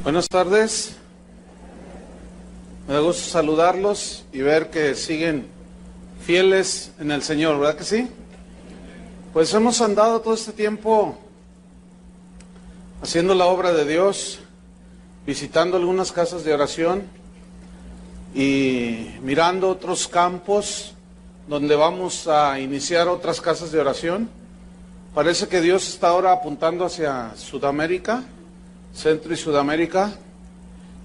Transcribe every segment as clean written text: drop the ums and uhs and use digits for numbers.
Buenas tardes, me da gusto saludarlos y ver que siguen fieles en el Señor, ¿verdad que sí? Pues hemos andado todo este tiempo haciendo la obra de Dios, visitando algunas casas de oración y mirando otros campos donde vamos a iniciar otras casas de oración. Parece que Dios está ahora apuntando hacia Sudamérica, Centro y Sudamérica,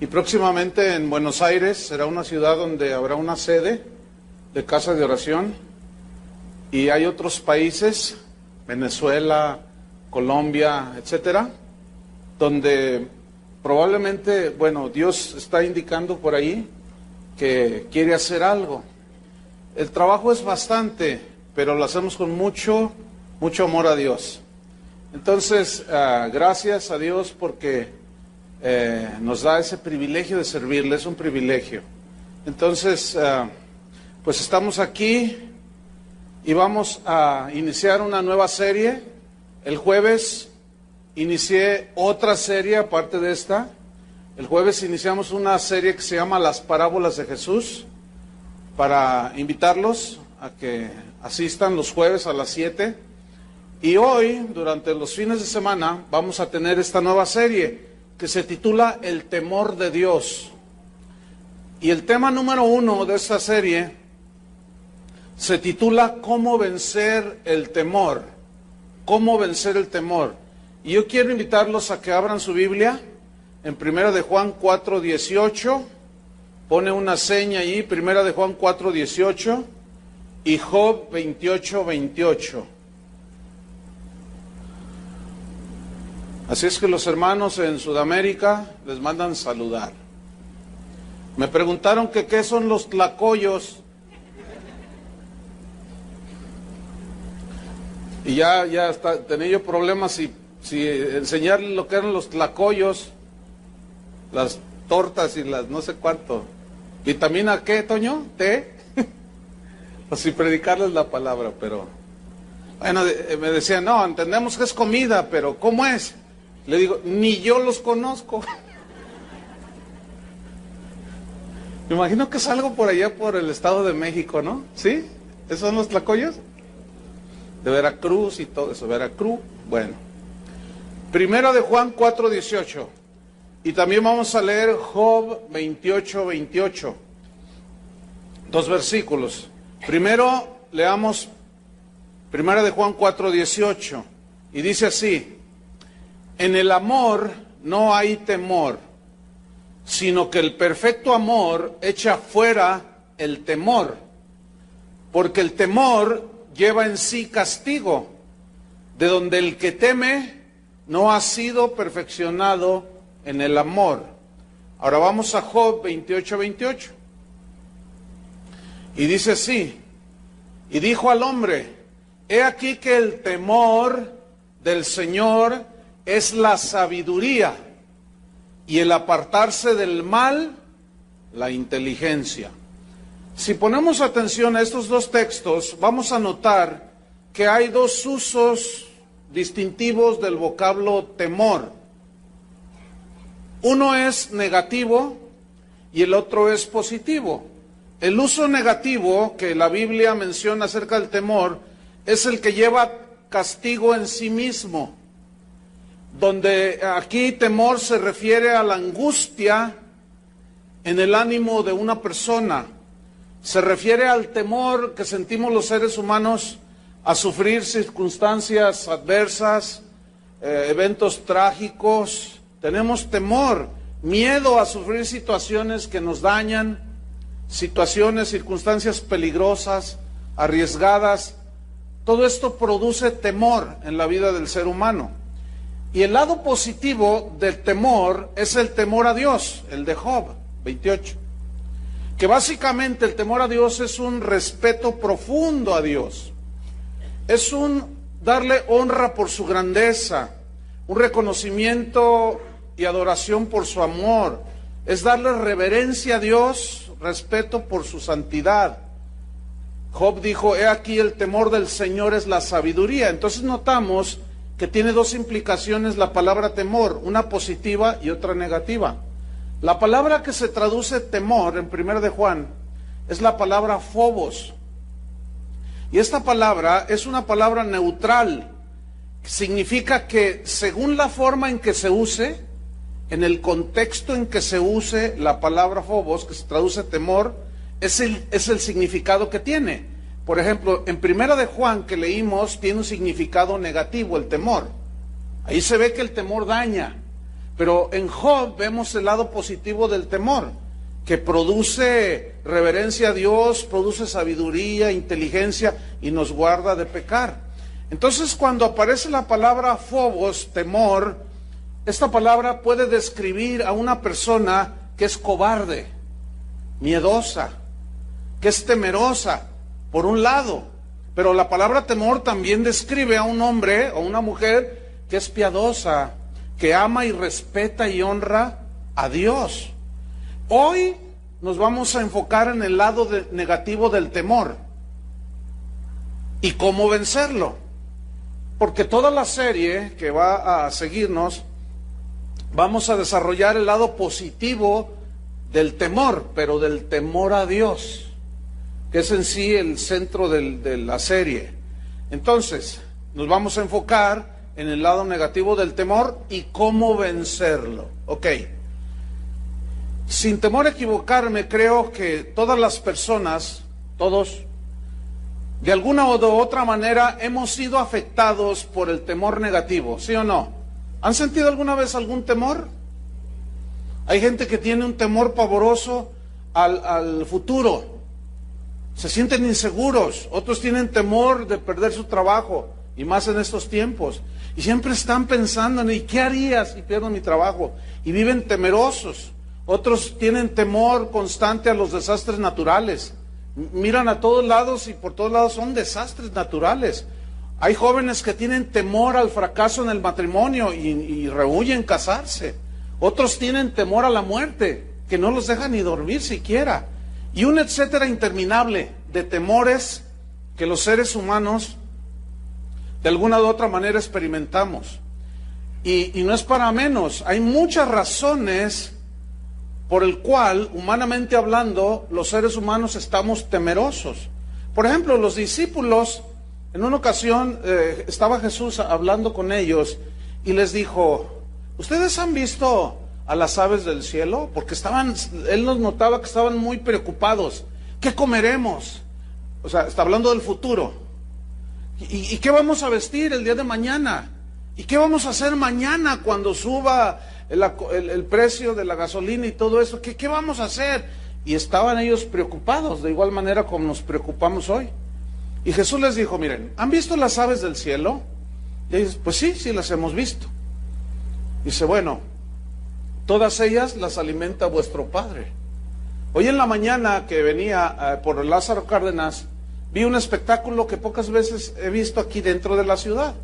y próximamente en Buenos Aires será una ciudad donde habrá una sede de casa de oración, y hay otros países, Venezuela, Colombia, etcétera, donde probablemente, Dios está indicando por ahí que quiere hacer algo. El trabajo es bastante, pero lo hacemos con mucho amor a Dios. Entonces, gracias a Dios porque nos da ese privilegio de servirle, es un privilegio. Entonces, pues estamos aquí y vamos a iniciar una nueva serie. El jueves inicié otra serie aparte de esta. El jueves iniciamos una serie que se llama Las Parábolas de Jesús, para invitarlos a que asistan los jueves a las 7. Y hoy, durante los fines de semana, vamos a tener esta nueva serie que se titula El temor de Dios. Y el tema número 1 de esta serie se titula ¿Cómo vencer el temor? ¿Cómo vencer el temor? Y yo quiero invitarlos a que abran su Biblia en 1 de Juan 4:18. Pone una seña ahí, 1 de Juan 4:18 y Job 28:28. Así es que los hermanos en Sudamérica les mandan saludar. Me preguntaron que qué son los tlacoyos. Y ya tenía yo problemas si enseñarles lo que eran los tlacoyos, las tortas y las no sé cuánto. ¿Vitamina qué, Toño? ¿Té? O si predicarles la palabra, pero... Bueno, me decían, no, entendemos que es comida, pero ¿cómo es? Le digo, ni yo los conozco. Me imagino que es algo por allá por el Estado de México, ¿no? ¿Sí? ¿Esos son los tlacoyos? De Veracruz y todo eso, Veracruz. Bueno. 1 de Juan 4:18. Y también vamos a leer Job 28:28. 2 versículos. Primero leamos 1 de Juan 4:18. Y dice así: en el amor no hay temor, sino que el perfecto amor echa fuera el temor, porque el temor lleva en sí castigo, de donde el que teme no ha sido perfeccionado en el amor. Ahora vamos a Job 28:28. Y dice así: y dijo al hombre, he aquí que el temor del Señor es la sabiduría, y el apartarse del mal, la inteligencia. Si ponemos atención a estos dos textos, vamos a notar que hay dos usos distintivos del vocablo temor. Uno es negativo y el otro es positivo. El uso negativo que la Biblia menciona acerca del temor es el que lleva castigo en sí mismo, donde aquí temor se refiere a la angustia en el ánimo de una persona. Se refiere al temor que sentimos los seres humanos a sufrir circunstancias adversas, eventos trágicos. Tenemos temor, miedo a sufrir situaciones que nos dañan, situaciones, circunstancias peligrosas, arriesgadas. Todo esto produce temor en la vida del ser humano. Y el lado positivo del temor es el temor a Dios, el de Job 28. Que básicamente el temor a Dios es un respeto profundo a Dios. Es un darle honra por su grandeza, un reconocimiento y adoración por su amor. Es darle reverencia a Dios, respeto por su santidad. Job dijo, he aquí el temor del Señor es la sabiduría. Entonces notamos que tiene dos implicaciones la palabra temor, una positiva y otra negativa. La palabra que se traduce temor en 1 de Juan es la palabra phobos. Y esta palabra es una palabra neutral. Significa que según la forma en que se use, en el contexto en que se use la palabra phobos, que se traduce temor, es el significado que tiene. Por ejemplo, en 1 de Juan que leímos, tiene un significado negativo, el temor. Ahí se ve que el temor daña. Pero en Job vemos el lado positivo del temor, que produce reverencia a Dios, produce sabiduría, inteligencia y nos guarda de pecar. Entonces, cuando aparece la palabra phobos, temor, esta palabra puede describir a una persona que es cobarde, miedosa, que es temerosa, por un lado. Pero la palabra temor también describe a un hombre o una mujer que es piadosa, que ama y respeta y honra a Dios. Hoy nos vamos a enfocar en el lado negativo del temor y cómo vencerlo. Porque toda la serie que va a seguirnos, vamos a desarrollar el lado positivo del temor, pero del temor a Dios, que es en sí el centro de la serie. Entonces, nos vamos a enfocar en el lado negativo del temor y cómo vencerlo. Ok. Sin temor a equivocarme, creo que todas las personas, todos, de alguna u otra manera, hemos sido afectados por el temor negativo, ¿sí o no? ¿Han sentido alguna vez algún temor? Hay gente que tiene un temor pavoroso al futuro. Se sienten inseguros. Otros tienen temor de perder su trabajo, y más en estos tiempos. Y siempre están pensando en, ¿y qué haría si pierdo mi trabajo? Y viven temerosos. Otros tienen temor constante a los desastres naturales. Miran a todos lados y por todos lados son desastres naturales. Hay jóvenes que tienen temor al fracaso en el matrimonio y rehúyen casarse. Otros tienen temor a la muerte, que no los deja ni dormir siquiera. Y un etcétera interminable de temores que los seres humanos de alguna u otra manera experimentamos. Y no es para menos. Hay muchas razones por el cual, humanamente hablando, los seres humanos estamos temerosos. Por ejemplo, los discípulos, en una ocasión estaba Jesús hablando con ellos y les dijo, ¿ustedes han visto a las aves del cielo? Porque él nos notaba que estaban muy preocupados. ¿Qué comeremos? O sea, está hablando del futuro. ¿Y qué vamos a vestir el día de mañana? ¿Y qué vamos a hacer mañana cuando suba el precio de la gasolina y todo eso? ¿Qué vamos a hacer? Y estaban ellos preocupados, de igual manera como nos preocupamos hoy. Y Jesús les dijo, miren, ¿han visto las aves del cielo? Y ellos, pues sí las hemos visto. Dice, bueno, todas ellas las alimenta vuestro Padre. Hoy en la mañana que venía por Lázaro Cárdenas, vi un espectáculo que pocas veces he visto aquí dentro de la ciudad.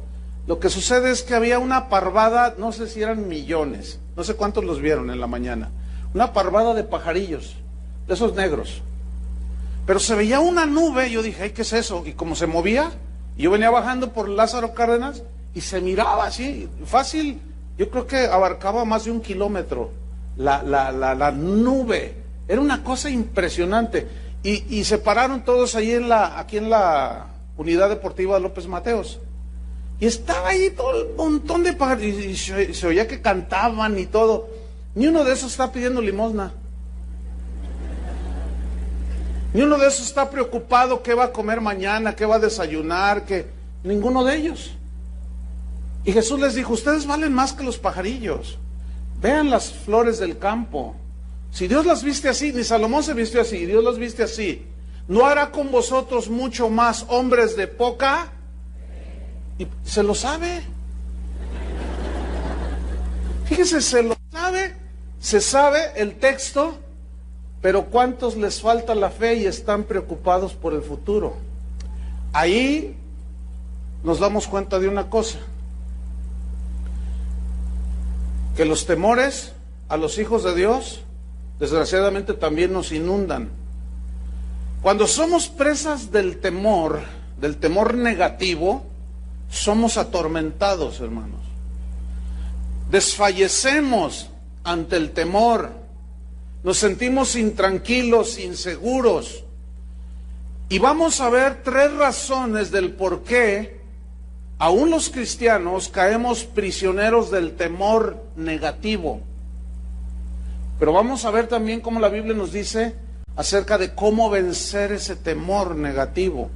Lo que sucede es que había una parvada, no sé si eran millones, no sé cuántos los vieron en la mañana, una parvada de pajarillos, de esos negros. Pero se veía una nube, yo dije, ay, ¿qué es eso? Y como se movía, y yo venía bajando por Lázaro Cárdenas, y se miraba así, fácil, yo creo que abarcaba más de 1 kilómetro, la nube, era una cosa impresionante. Y se pararon todos ahí aquí en la unidad deportiva López Mateos. Y estaba ahí todo el montón de pájaros, y se oía que cantaban y todo. Ni uno de esos está pidiendo limosna. Ni uno de esos está preocupado qué va a comer mañana, qué va a desayunar, ninguno de ellos. Y Jesús les dijo, ustedes valen más que los pajarillos. Vean las flores del campo. Si Dios las viste así, ni Salomón se vistió así, Dios las viste así, ¿no hará con vosotros mucho más, hombres de poca? Y se lo sabe. Fíjese, se sabe el texto, pero ¿cuántos les falta la fe y están preocupados por el futuro? Ahí nos damos cuenta de una cosa, que los temores a los hijos de Dios desgraciadamente también nos inundan. Cuando somos presas del temor negativo, somos atormentados, hermanos. Desfallecemos ante el temor. Nos sentimos intranquilos, inseguros. Y vamos a ver 3 razones del por qué aún los cristianos caemos prisioneros del temor negativo. Pero vamos a ver también cómo la Biblia nos dice acerca de cómo vencer ese temor negativo.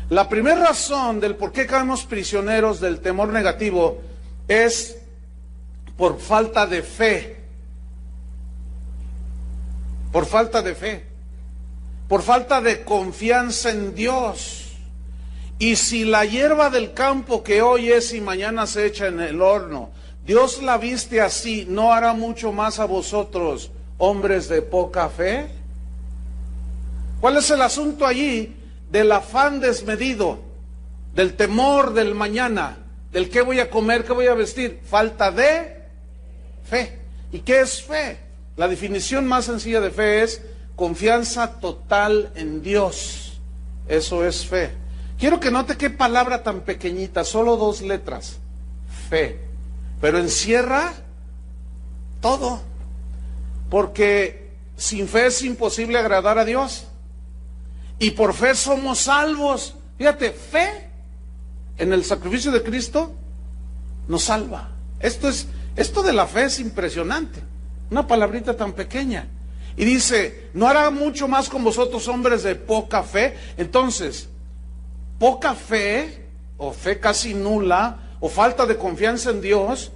La primera razón del por qué caemos prisioneros del temor negativo es por falta de fe. Por falta de fe. Por falta de confianza en Dios. Y si la hierba del campo que hoy es y mañana se echa en el horno, Dios la viste así, ¿no hará mucho más a vosotros, hombres de poca fe? ¿Cuál es el asunto allí del afán desmedido, del temor del mañana, del qué voy a comer, qué voy a vestir? Falta de fe. ¿Y qué es fe? La definición más sencilla de fe es confianza total en Dios. Eso es fe. Quiero que note qué palabra tan pequeñita, solo 2 letras. Fe. Pero encierra todo. Porque sin fe es imposible agradar a Dios. Y por fe somos salvos. Fíjate, fe en el sacrificio de Cristo nos salva. Esto de la fe es impresionante. Una palabrita tan pequeña. Y dice, ¿no hará mucho más con vosotros, hombres de poca fe? Entonces, poca fe, o fe casi nula, o falta de confianza en Dios,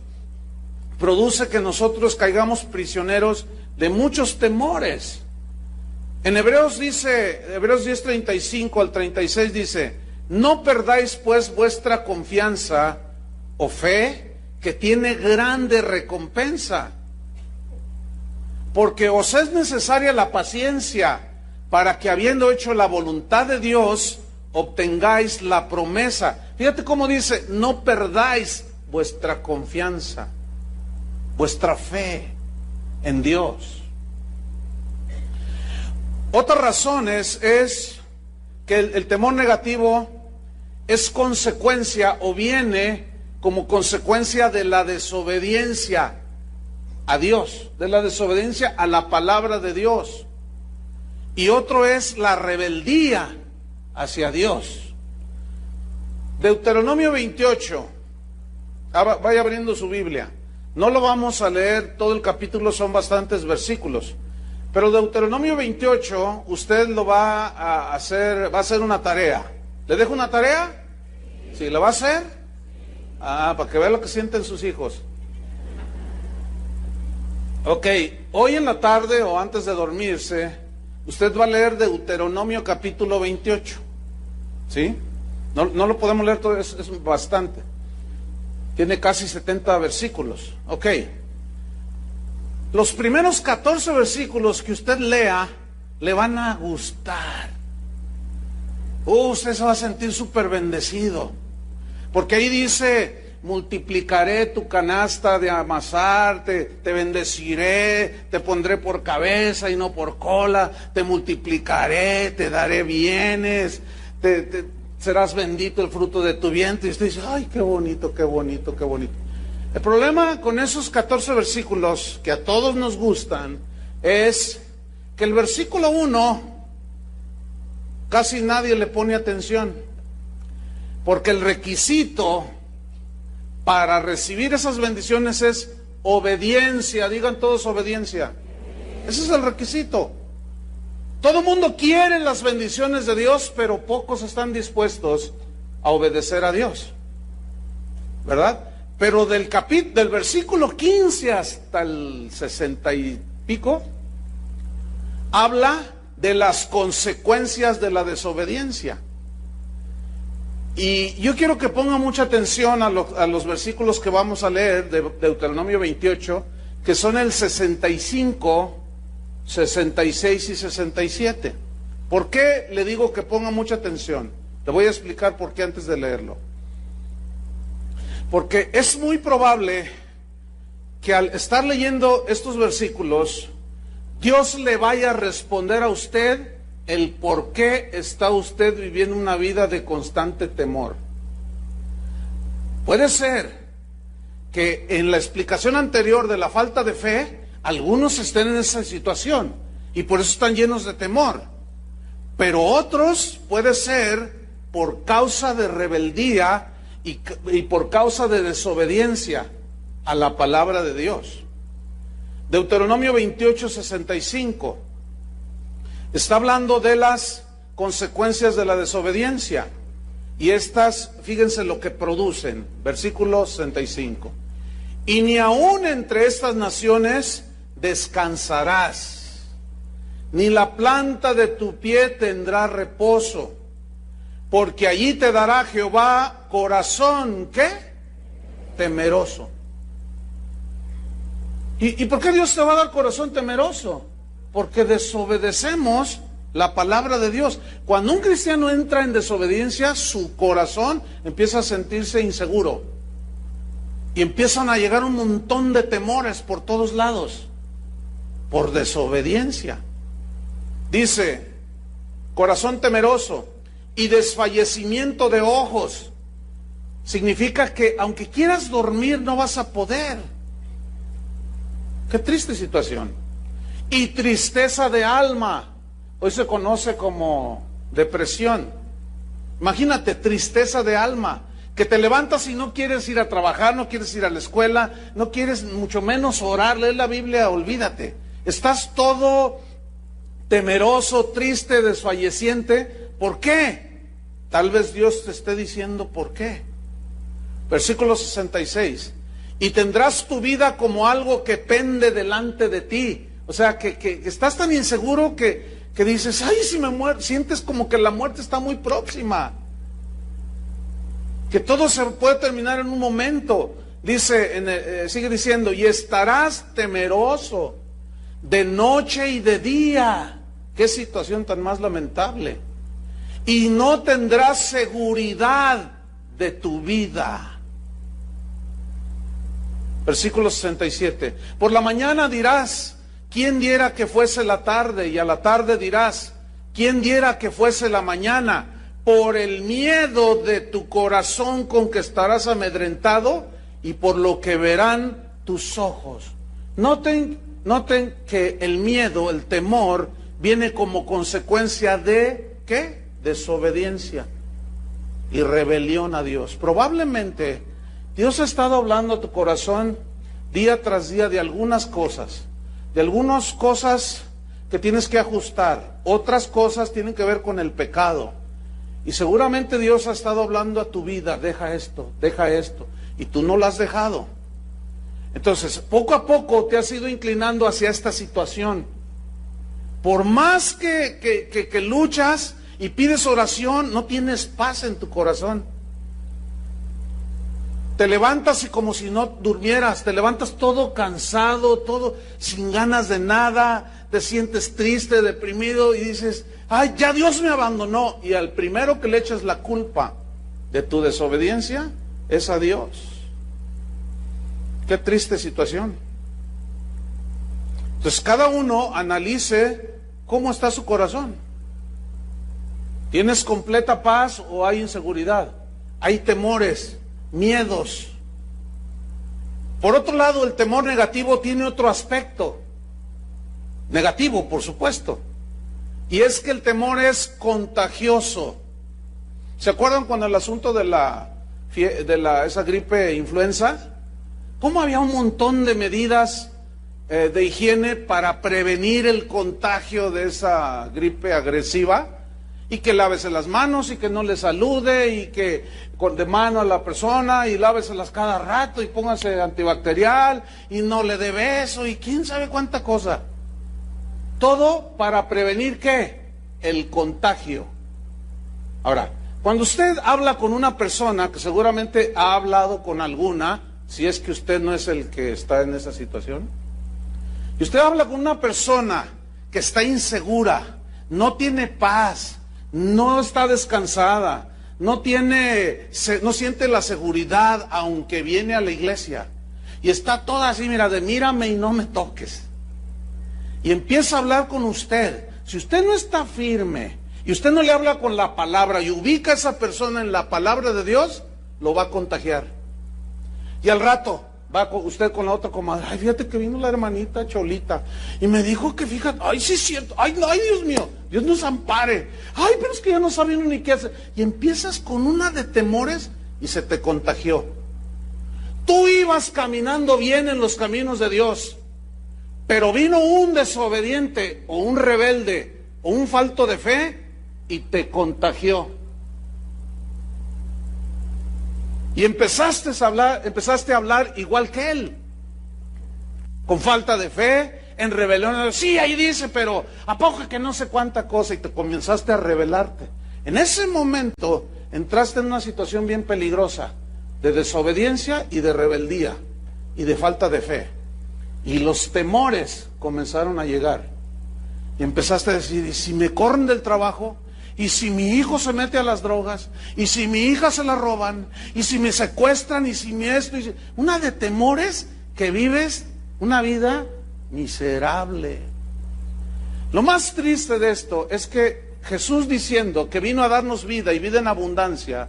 produce que nosotros caigamos prisioneros de muchos temores. En Hebreos 10:35 al 36 dice, no perdáis pues vuestra confianza o fe, que tiene grande recompensa, porque os es necesaria la paciencia, para que habiendo hecho la voluntad de Dios, obtengáis la promesa. Fíjate cómo dice, no perdáis vuestra confianza, vuestra fe en Dios. Otra razón es que el temor negativo es consecuencia o viene como consecuencia de la desobediencia a Dios, de la desobediencia a la palabra de Dios. Y otro es la rebeldía hacia Dios. Deuteronomio 28, vaya abriendo su Biblia. No lo vamos a leer todo el capítulo, son bastantes versículos. Pero Deuteronomio 28, usted lo va a hacer una tarea. ¿Le dejo una tarea? ¿Sí, la va a hacer? Para que vea lo que sienten sus hijos. Ok, hoy en la tarde o antes de dormirse, usted va a leer Deuteronomio capítulo 28. ¿Sí? No lo podemos leer todo, es bastante. Tiene casi 70 versículos. Ok. Los primeros 14 versículos que usted lea le van a gustar. Usted se va a sentir súper bendecido. Porque ahí dice, multiplicaré tu canasta de amasar, te bendeciré, te pondré por cabeza y no por cola, te multiplicaré, te daré bienes, serás bendito el fruto de tu vientre. Y usted dice, ay, qué bonito, qué bonito, qué bonito. El problema con esos 14 versículos que a todos nos gustan es que el versículo 1 casi nadie le pone atención, porque el requisito para recibir esas bendiciones es obediencia. Digan todos obediencia. Ese es el requisito. Todo el mundo quiere las bendiciones de Dios, pero pocos están dispuestos a obedecer a Dios, ¿verdad? Pero del versículo 15 hasta el 60 y pico, habla de las consecuencias de la desobediencia. Y yo quiero que ponga mucha atención a los versículos que vamos a leer de Deuteronomio 28, que son el 65, 66 y 67. ¿Por qué le digo que ponga mucha atención? Le voy a explicar por qué antes de leerlo. Porque es muy probable que al estar leyendo estos versículos, Dios le vaya a responder a usted el por qué está usted viviendo una vida de constante temor. Puede ser que en la explicación anterior de la falta de fe, algunos estén en esa situación y por eso están llenos de temor. Pero otros puede ser por causa de rebeldía y por causa de desobediencia a la palabra de Dios. Deuteronomio 28:65 está hablando de las consecuencias de la desobediencia. Y estas, fíjense lo que producen, versículo 65. Y ni aún entre estas naciones descansarás, ni la planta de tu pie tendrá reposo, porque allí te dará Jehová corazón, ¿qué? Temeroso. ¿Y por qué Dios te va a dar corazón temeroso? Porque desobedecemos la palabra de Dios. Cuando un cristiano entra en desobediencia, su corazón empieza a sentirse inseguro. Y empiezan a llegar un montón de temores por todos lados, por desobediencia. Dice, corazón temeroso y desfallecimiento de ojos. Significa que aunque quieras dormir, no vas a poder. Qué triste situación. Y tristeza de alma. Hoy se conoce como depresión. Imagínate, tristeza de alma, que te levantas y no quieres ir a trabajar, no quieres ir a la escuela, no quieres mucho menos orar, leer la Biblia, olvídate. Estás todo temeroso, triste, desfalleciente. ¿Por qué? Tal vez Dios te esté diciendo por qué. Versículo 66. Y tendrás tu vida como algo que pende delante de ti. O sea, que estás tan inseguro que dices, ay, si me muero, sientes como que la muerte está muy próxima, que todo se puede terminar en un momento. Dice, sigue diciendo, y estarás temeroso de noche y de día. Qué situación tan más lamentable. Y no tendrás seguridad de tu vida. Versículo 67. Por la mañana dirás, ¿quién diera que fuese la tarde? Y a la tarde dirás, ¿quién diera que fuese la mañana? Por el miedo de tu corazón con que estarás amedrentado y por lo que verán tus ojos. Noten que el miedo, el temor, viene como consecuencia de, ¿qué? Desobediencia y rebelión a Dios. Probablemente Dios ha estado hablando a tu corazón día tras día de algunas cosas que tienes que ajustar. Otras cosas tienen que ver con el pecado. Y seguramente Dios ha estado hablando a tu vida, deja esto, y tú no lo has dejado. Entonces, poco a poco te has ido inclinando hacia esta situación. Por más que luchas y pides oración, no tienes paz en tu corazón. Te levantas y como si no durmieras, te levantas todo cansado, todo sin ganas de nada, te sientes triste, deprimido y dices, ay, ya Dios me abandonó. Y al primero que le echas la culpa de tu desobediencia es a Dios. Qué triste situación. Entonces cada uno analice cómo está su corazón. ¿Tienes completa paz o hay inseguridad? Hay temores, miedos. Por otro lado, el temor negativo tiene otro aspecto. Negativo, por supuesto. Y es que el temor es contagioso. ¿Se acuerdan cuando el asunto de esa gripe influenza? ¿Cómo había un montón de medidas de higiene para prevenir el contagio de esa gripe agresiva? Y que lávese las manos y que no le salude y que de mano a la persona y láveselas cada rato y póngase antibacterial y no le dé beso y quién sabe cuánta cosa. Todo para prevenir ¿qué? El contagio. Ahora, cuando usted habla con una persona, que seguramente ha hablado con alguna, si es que usted no es el que está en esa situación, y usted habla con una persona que está insegura, no tiene paz, no está descansada, no siente la seguridad aunque viene a la iglesia, y está toda así, mira, de mírame y no me toques, y empieza a hablar con usted. Si usted no está firme y usted no le habla con la palabra y ubica a esa persona en la palabra de Dios, lo va a contagiar. Y al rato va usted con la otra comadre, ay, fíjate que vino la hermanita Cholita y me dijo que fíjate, ay, sí es cierto, ay, no, ay, Dios mío, Dios nos ampare, ay, pero es que ya no sabe uno ni qué hacer. Y empiezas con una de temores y se te contagió. Tú ibas caminando bien en los caminos de Dios, pero vino un desobediente o un rebelde o un falto de fe y te contagió. Y empezaste a hablar igual que él, con falta de fe, en rebelión. Sí, ahí dice, pero ¿a poco que no sé cuánta cosa? Y te comenzaste a rebelarte. En ese momento entraste en una situación bien peligrosa, de desobediencia y de rebeldía, y de falta de fe. Y los temores comenzaron a llegar. Y empezaste a decir, ¿y si me corren del trabajo? ¿Y si mi hijo se mete a las drogas? ¿Y si mi hija se la roban? ¿Y si me secuestran? ¿Y si me esto? Una de temores que vives una vida miserable. Lo más triste de esto es que Jesús, diciendo que vino a darnos vida y vida en abundancia,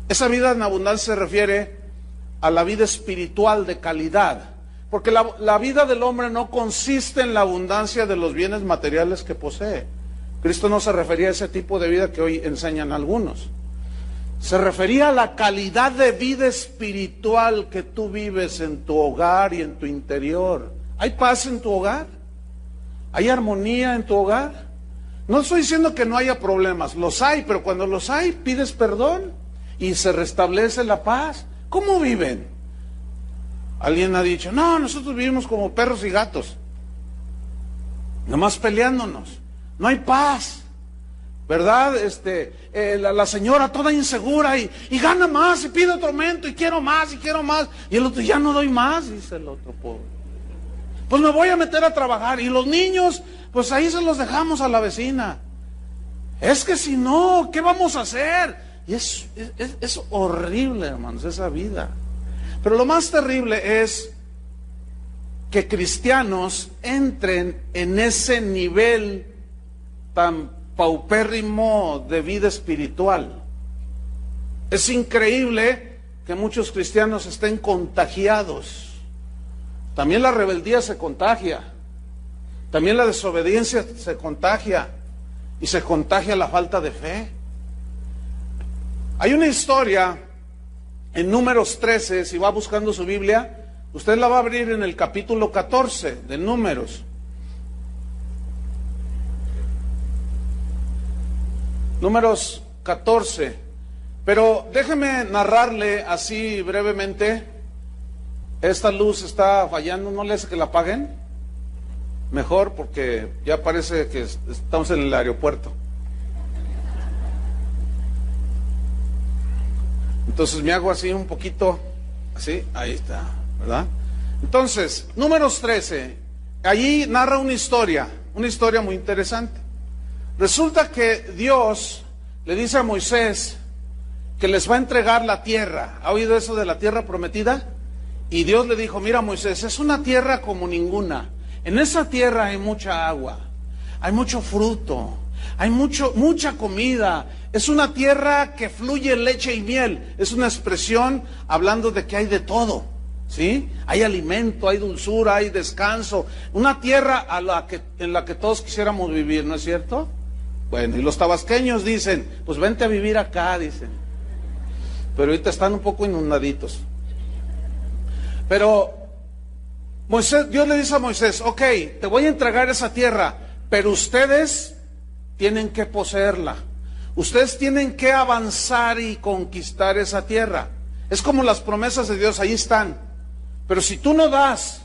esa vida en abundancia se refiere a la vida espiritual de calidad. Porque la vida del hombre no consiste en la abundancia de los bienes materiales que posee. Cristo no se refería a ese tipo de vida que hoy enseñan algunos. Se refería a la calidad de vida espiritual que tú vives en tu hogar y en tu interior. ¿Hay paz en tu hogar? ¿Hay armonía en tu hogar? No estoy diciendo que no haya problemas, los hay, pero cuando los hay, pides perdón y se restablece la paz. ¿Cómo viven? Alguien ha dicho, no, nosotros vivimos como perros y gatos, nomás peleándonos. No hay paz, ¿verdad? La señora toda insegura y gana más y pide otro aumento y quiero más y quiero más. Y el otro, ya no doy más, dice el otro pobre. Pues me voy a meter a trabajar. Y los niños, pues ahí se los dejamos a la vecina. Es que si no, ¿qué vamos a hacer? Y es horrible, hermanos, esa vida. Pero lo más terrible es que cristianos entren en ese nivel tan paupérrimo de vida espiritual. Es increíble que muchos cristianos estén contagiados. También la rebeldía se contagia, también la desobediencia se contagia, y se contagia la falta de fe. Hay una historia en Números 13, si va buscando su Biblia, usted la va a abrir en el capítulo 14 de Números. Números 14, pero déjeme narrarle así brevemente. Esta luz está fallando, ¿no le hace que la apaguen? Mejor, porque ya parece que estamos en el aeropuerto. Entonces me hago así un poquito, así, ahí está, ¿verdad? Entonces, Números 13, allí narra una historia muy interesante. Resulta que Dios le dice a Moisés que les va a entregar la tierra. ¿Ha oído eso de la tierra prometida? Y Dios le dijo, mira Moisés, es una tierra como ninguna. En esa tierra hay mucha agua, hay mucho fruto, hay mucha comida. Es una tierra que fluye leche y miel. Es una expresión hablando de que hay de todo, ¿sí? Hay alimento, hay dulzura, hay descanso. Una tierra en la que todos quisiéramos vivir, ¿no es cierto? Bueno, y los tabasqueños dicen, pues vente a vivir acá, dicen. Pero ahorita están un poco inundaditos. Pero Dios le dice a Moisés, ok, te voy a entregar esa tierra, pero ustedes tienen que poseerla. Ustedes tienen que avanzar y conquistar esa tierra. Es como las promesas de Dios, ahí están. Pero si tú no das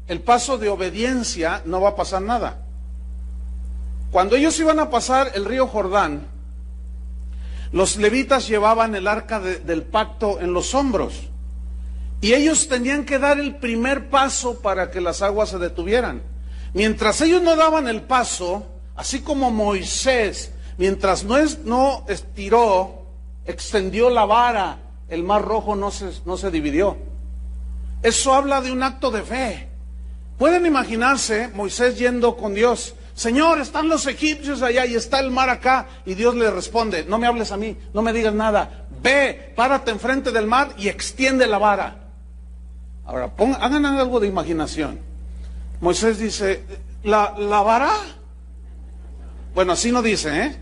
el paso de obediencia, no va a pasar nada. Cuando ellos iban a pasar el río Jordán, los levitas llevaban el arca del pacto en los hombros. Y ellos tenían que dar el primer paso para que las aguas se detuvieran. Mientras ellos no daban el paso, así como Moisés, mientras no extendió la vara, el mar rojo no se dividió. Eso habla de un acto de fe. Pueden imaginarse Moisés yendo con Dios. Señor, están los egipcios allá y está el mar acá. Y Dios le responde, no me hables a mí, no me digas nada. Ve, párate enfrente del mar y extiende la vara. Ahora, hagan algo de imaginación. Moisés dice, ¿la vara? Bueno, así no dice, ¿eh?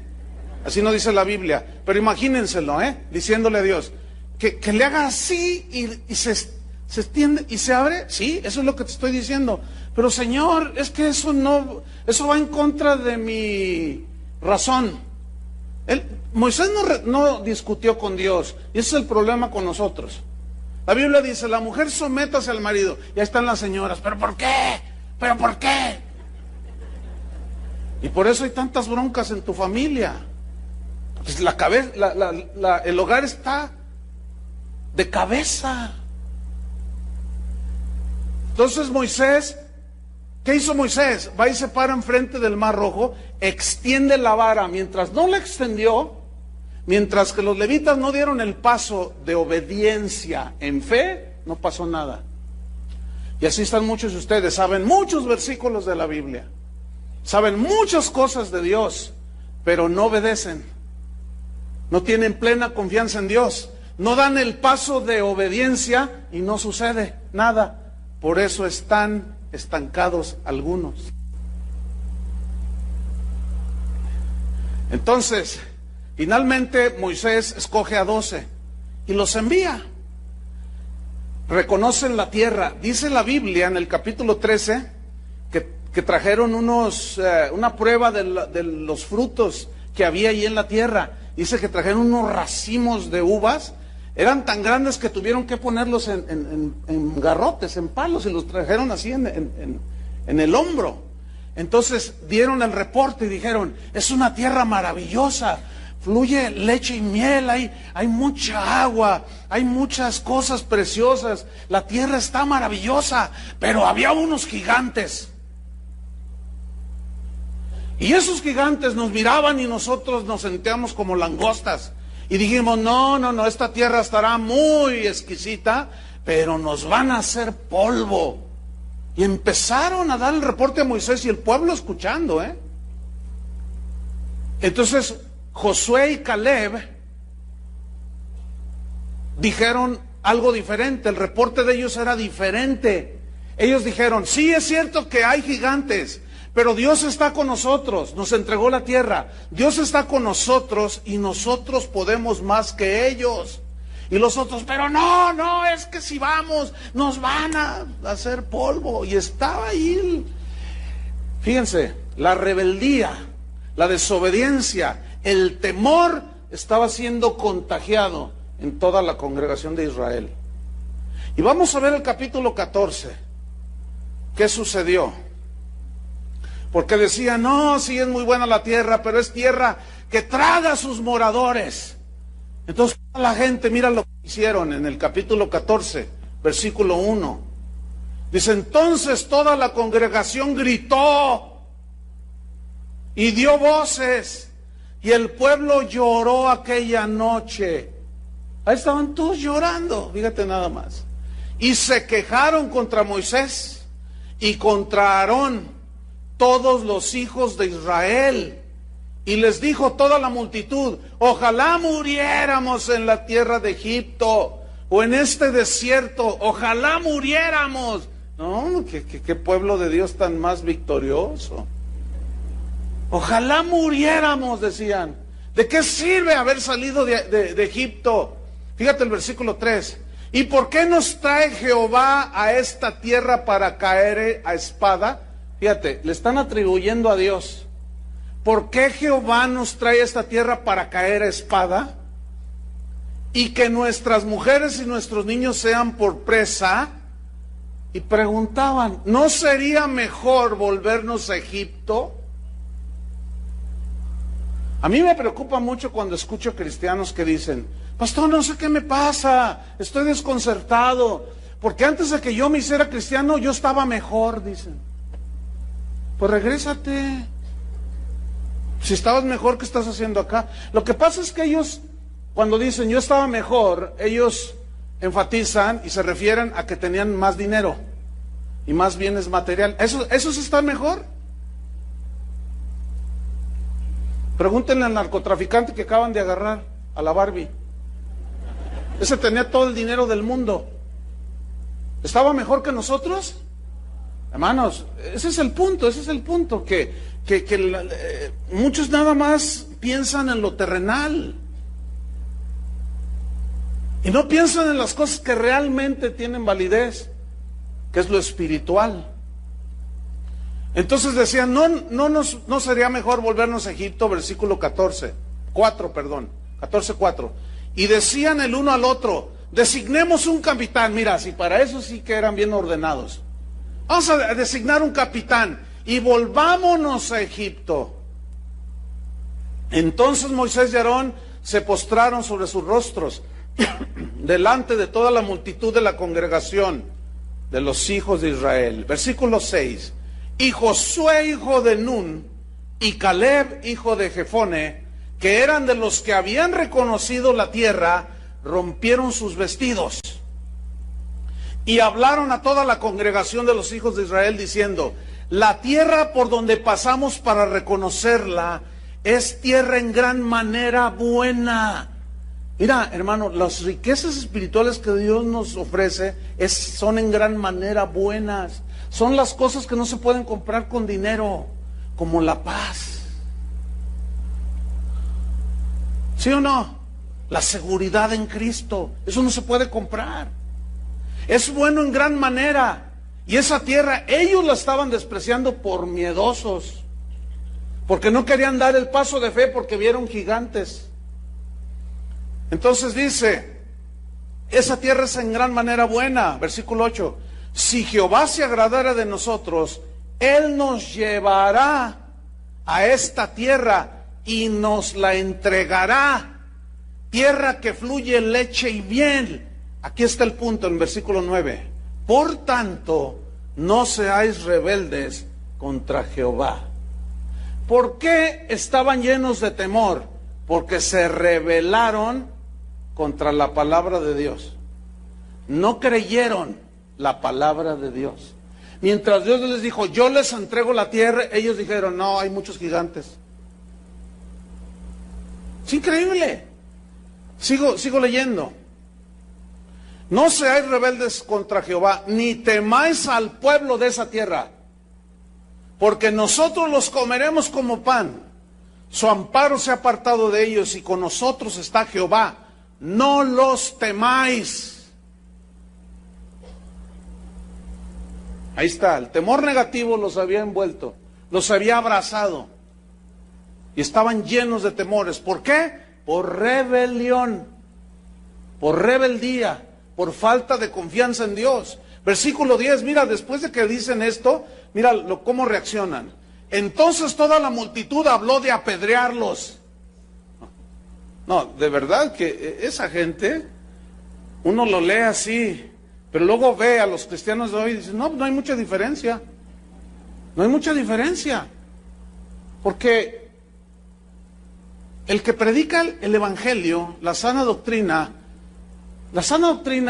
Así no dice la Biblia. Pero imagínenselo, ¿eh? Diciéndole a Dios, que le haga así y se extiende y se abre. Sí, eso es lo que te estoy diciendo. Pero Señor, es que eso va en contra de mi razón. Moisés no discutió con Dios. Y ese es el problema con nosotros. La Biblia dice, la mujer sométase al marido. Y ahí están las señoras, ¿pero por qué? ¿Pero por qué? Y por eso hay tantas broncas en tu familia. Pues el hogar está de cabeza. Entonces Moisés, ¿qué hizo Moisés? Va y se para enfrente del Mar Rojo, extiende la vara. Mientras no la extendió, mientras que los levitas no dieron el paso de obediencia en fe, no pasó nada. Y así están muchos de ustedes, saben muchos versículos de la Biblia, saben muchas cosas de Dios, pero no obedecen. No tienen plena confianza en Dios. No dan el paso de obediencia y no sucede nada. Por eso están estancados algunos. Entonces, finalmente Moisés escoge a 12 y los envía. Reconocen la tierra. Dice la Biblia en el capítulo 13 que trajeron una prueba de los frutos que había ahí en la tierra. Dice que trajeron unos racimos de uvas. Eran tan grandes que tuvieron que ponerlos en garrotes, en palos, y los trajeron así en el hombro. Entonces dieron el reporte y dijeron, es una tierra maravillosa, fluye leche y miel, hay mucha agua, hay muchas cosas preciosas, la tierra está maravillosa, pero había unos gigantes. Y esos gigantes nos miraban y nosotros nos sentíamos como langostas. Y dijimos, no, esta tierra estará muy exquisita, pero nos van a hacer polvo. Y empezaron a dar el reporte a Moisés y el pueblo escuchando, ¿eh? Entonces, Josué y Caleb dijeron algo diferente, el reporte de ellos era diferente. Ellos dijeron, sí, es cierto que hay gigantes, pero Dios está con nosotros, nos entregó la tierra. Dios está con nosotros y nosotros podemos más que ellos. Y los otros, pero no, es que si vamos, nos van a hacer polvo. Y estaba ahí, fíjense, la rebeldía, la desobediencia, el temor estaba siendo contagiado en toda la congregación de Israel. Y vamos a ver el capítulo 14. ¿Qué sucedió? Porque decían, no, sí es muy buena la tierra, pero es tierra que traga a sus moradores. Entonces la gente, mira lo que hicieron en el capítulo 14, versículo 1. Dice, entonces toda la congregación gritó y dio voces, y el pueblo lloró aquella noche. Ahí estaban todos llorando, fíjate nada más. Y se quejaron contra Moisés y contra Aarón, todos los hijos de Israel. Y les dijo toda la multitud, ojalá muriéramos en la tierra de Egipto o en este desierto, ojalá muriéramos. No, qué pueblo de Dios tan más victorioso. Ojalá muriéramos, decían. ¿De qué sirve haber salido de Egipto? Fíjate el versículo 3. ¿Y por qué nos trae Jehová a esta tierra para caer a espada? Fíjate, le están atribuyendo a Dios. ¿Por qué Jehová nos trae a esta tierra para caer a espada? Y que nuestras mujeres y nuestros niños sean por presa. Y preguntaban, ¿no sería mejor volvernos a Egipto? A mí me preocupa mucho cuando escucho cristianos que dicen, pastor, no sé qué me pasa, estoy desconcertado, porque antes de que yo me hiciera cristiano, yo estaba mejor, dicen. Pues regrésate. Si estabas mejor, ¿qué estás haciendo acá? Lo que pasa es que ellos, cuando dicen yo estaba mejor, ellos enfatizan y se refieren a que tenían más dinero y más bienes materiales. ¿Esos están mejor? Pregúntenle al narcotraficante que acaban de agarrar, a la Barbie. Ese tenía todo el dinero del mundo. ¿Estaba mejor que nosotros? Hermanos, ese es el punto, que muchos nada más piensan en lo terrenal y no piensan en las cosas que realmente tienen validez, que es lo espiritual. Entonces decían, no sería mejor volvernos a Egipto, versículo 14:4. Y decían el uno al otro, designemos un capitán. Mira, si para eso sí que eran bien ordenados. Vamos a designar un capitán y volvámonos a Egipto. Entonces Moisés y Aarón se postraron sobre sus rostros delante de toda la multitud de la congregación de los hijos de Israel. Versículo 6. Y Josué, hijo de Nun, y Caleb, hijo de Jefone, que eran de los que habían reconocido la tierra, rompieron sus vestidos y hablaron a toda la congregación de los hijos de Israel diciendo, la tierra por donde pasamos para reconocerla es tierra en gran manera buena. Mira, hermano, las riquezas espirituales que Dios nos ofrece son en gran manera buenas. Son las cosas que no se pueden comprar con dinero, como la paz. ¿Sí o no? La seguridad en Cristo, eso no se puede comprar. Es bueno en gran manera. Y esa tierra, ellos la estaban despreciando por miedosos, porque no querían dar el paso de fe porque vieron gigantes. Entonces dice, esa tierra es en gran manera buena. Versículo 8. Si Jehová se agradara de nosotros, Él nos llevará a esta tierra y nos la entregará. Tierra que fluye leche y miel. Aquí está el punto en versículo 9. Por tanto, no seáis rebeldes contra Jehová. ¿Por qué estaban llenos de temor? Porque se rebelaron contra la palabra de Dios. No creyeron la palabra de Dios. Mientras Dios les dijo, yo les entrego la tierra, ellos dijeron, no, hay muchos gigantes. Es increíble. Sigo leyendo. No seáis rebeldes contra Jehová, ni temáis al pueblo de esa tierra, porque nosotros los comeremos como pan. Su amparo se ha apartado de ellos y con nosotros está Jehová. No los temáis. Ahí está, el temor negativo los había envuelto, los había abrazado y estaban llenos de temores. ¿Por qué? Por rebelión, por rebeldía, por falta de confianza en Dios. Versículo 10, mira, después de que dicen esto, mira cómo reaccionan. Entonces toda la multitud habló de apedrearlos. No, de verdad que esa gente, uno lo lee así, pero luego ve a los cristianos de hoy y dice, no hay mucha diferencia. No hay mucha diferencia. Porque el que predica el evangelio, la sana doctrina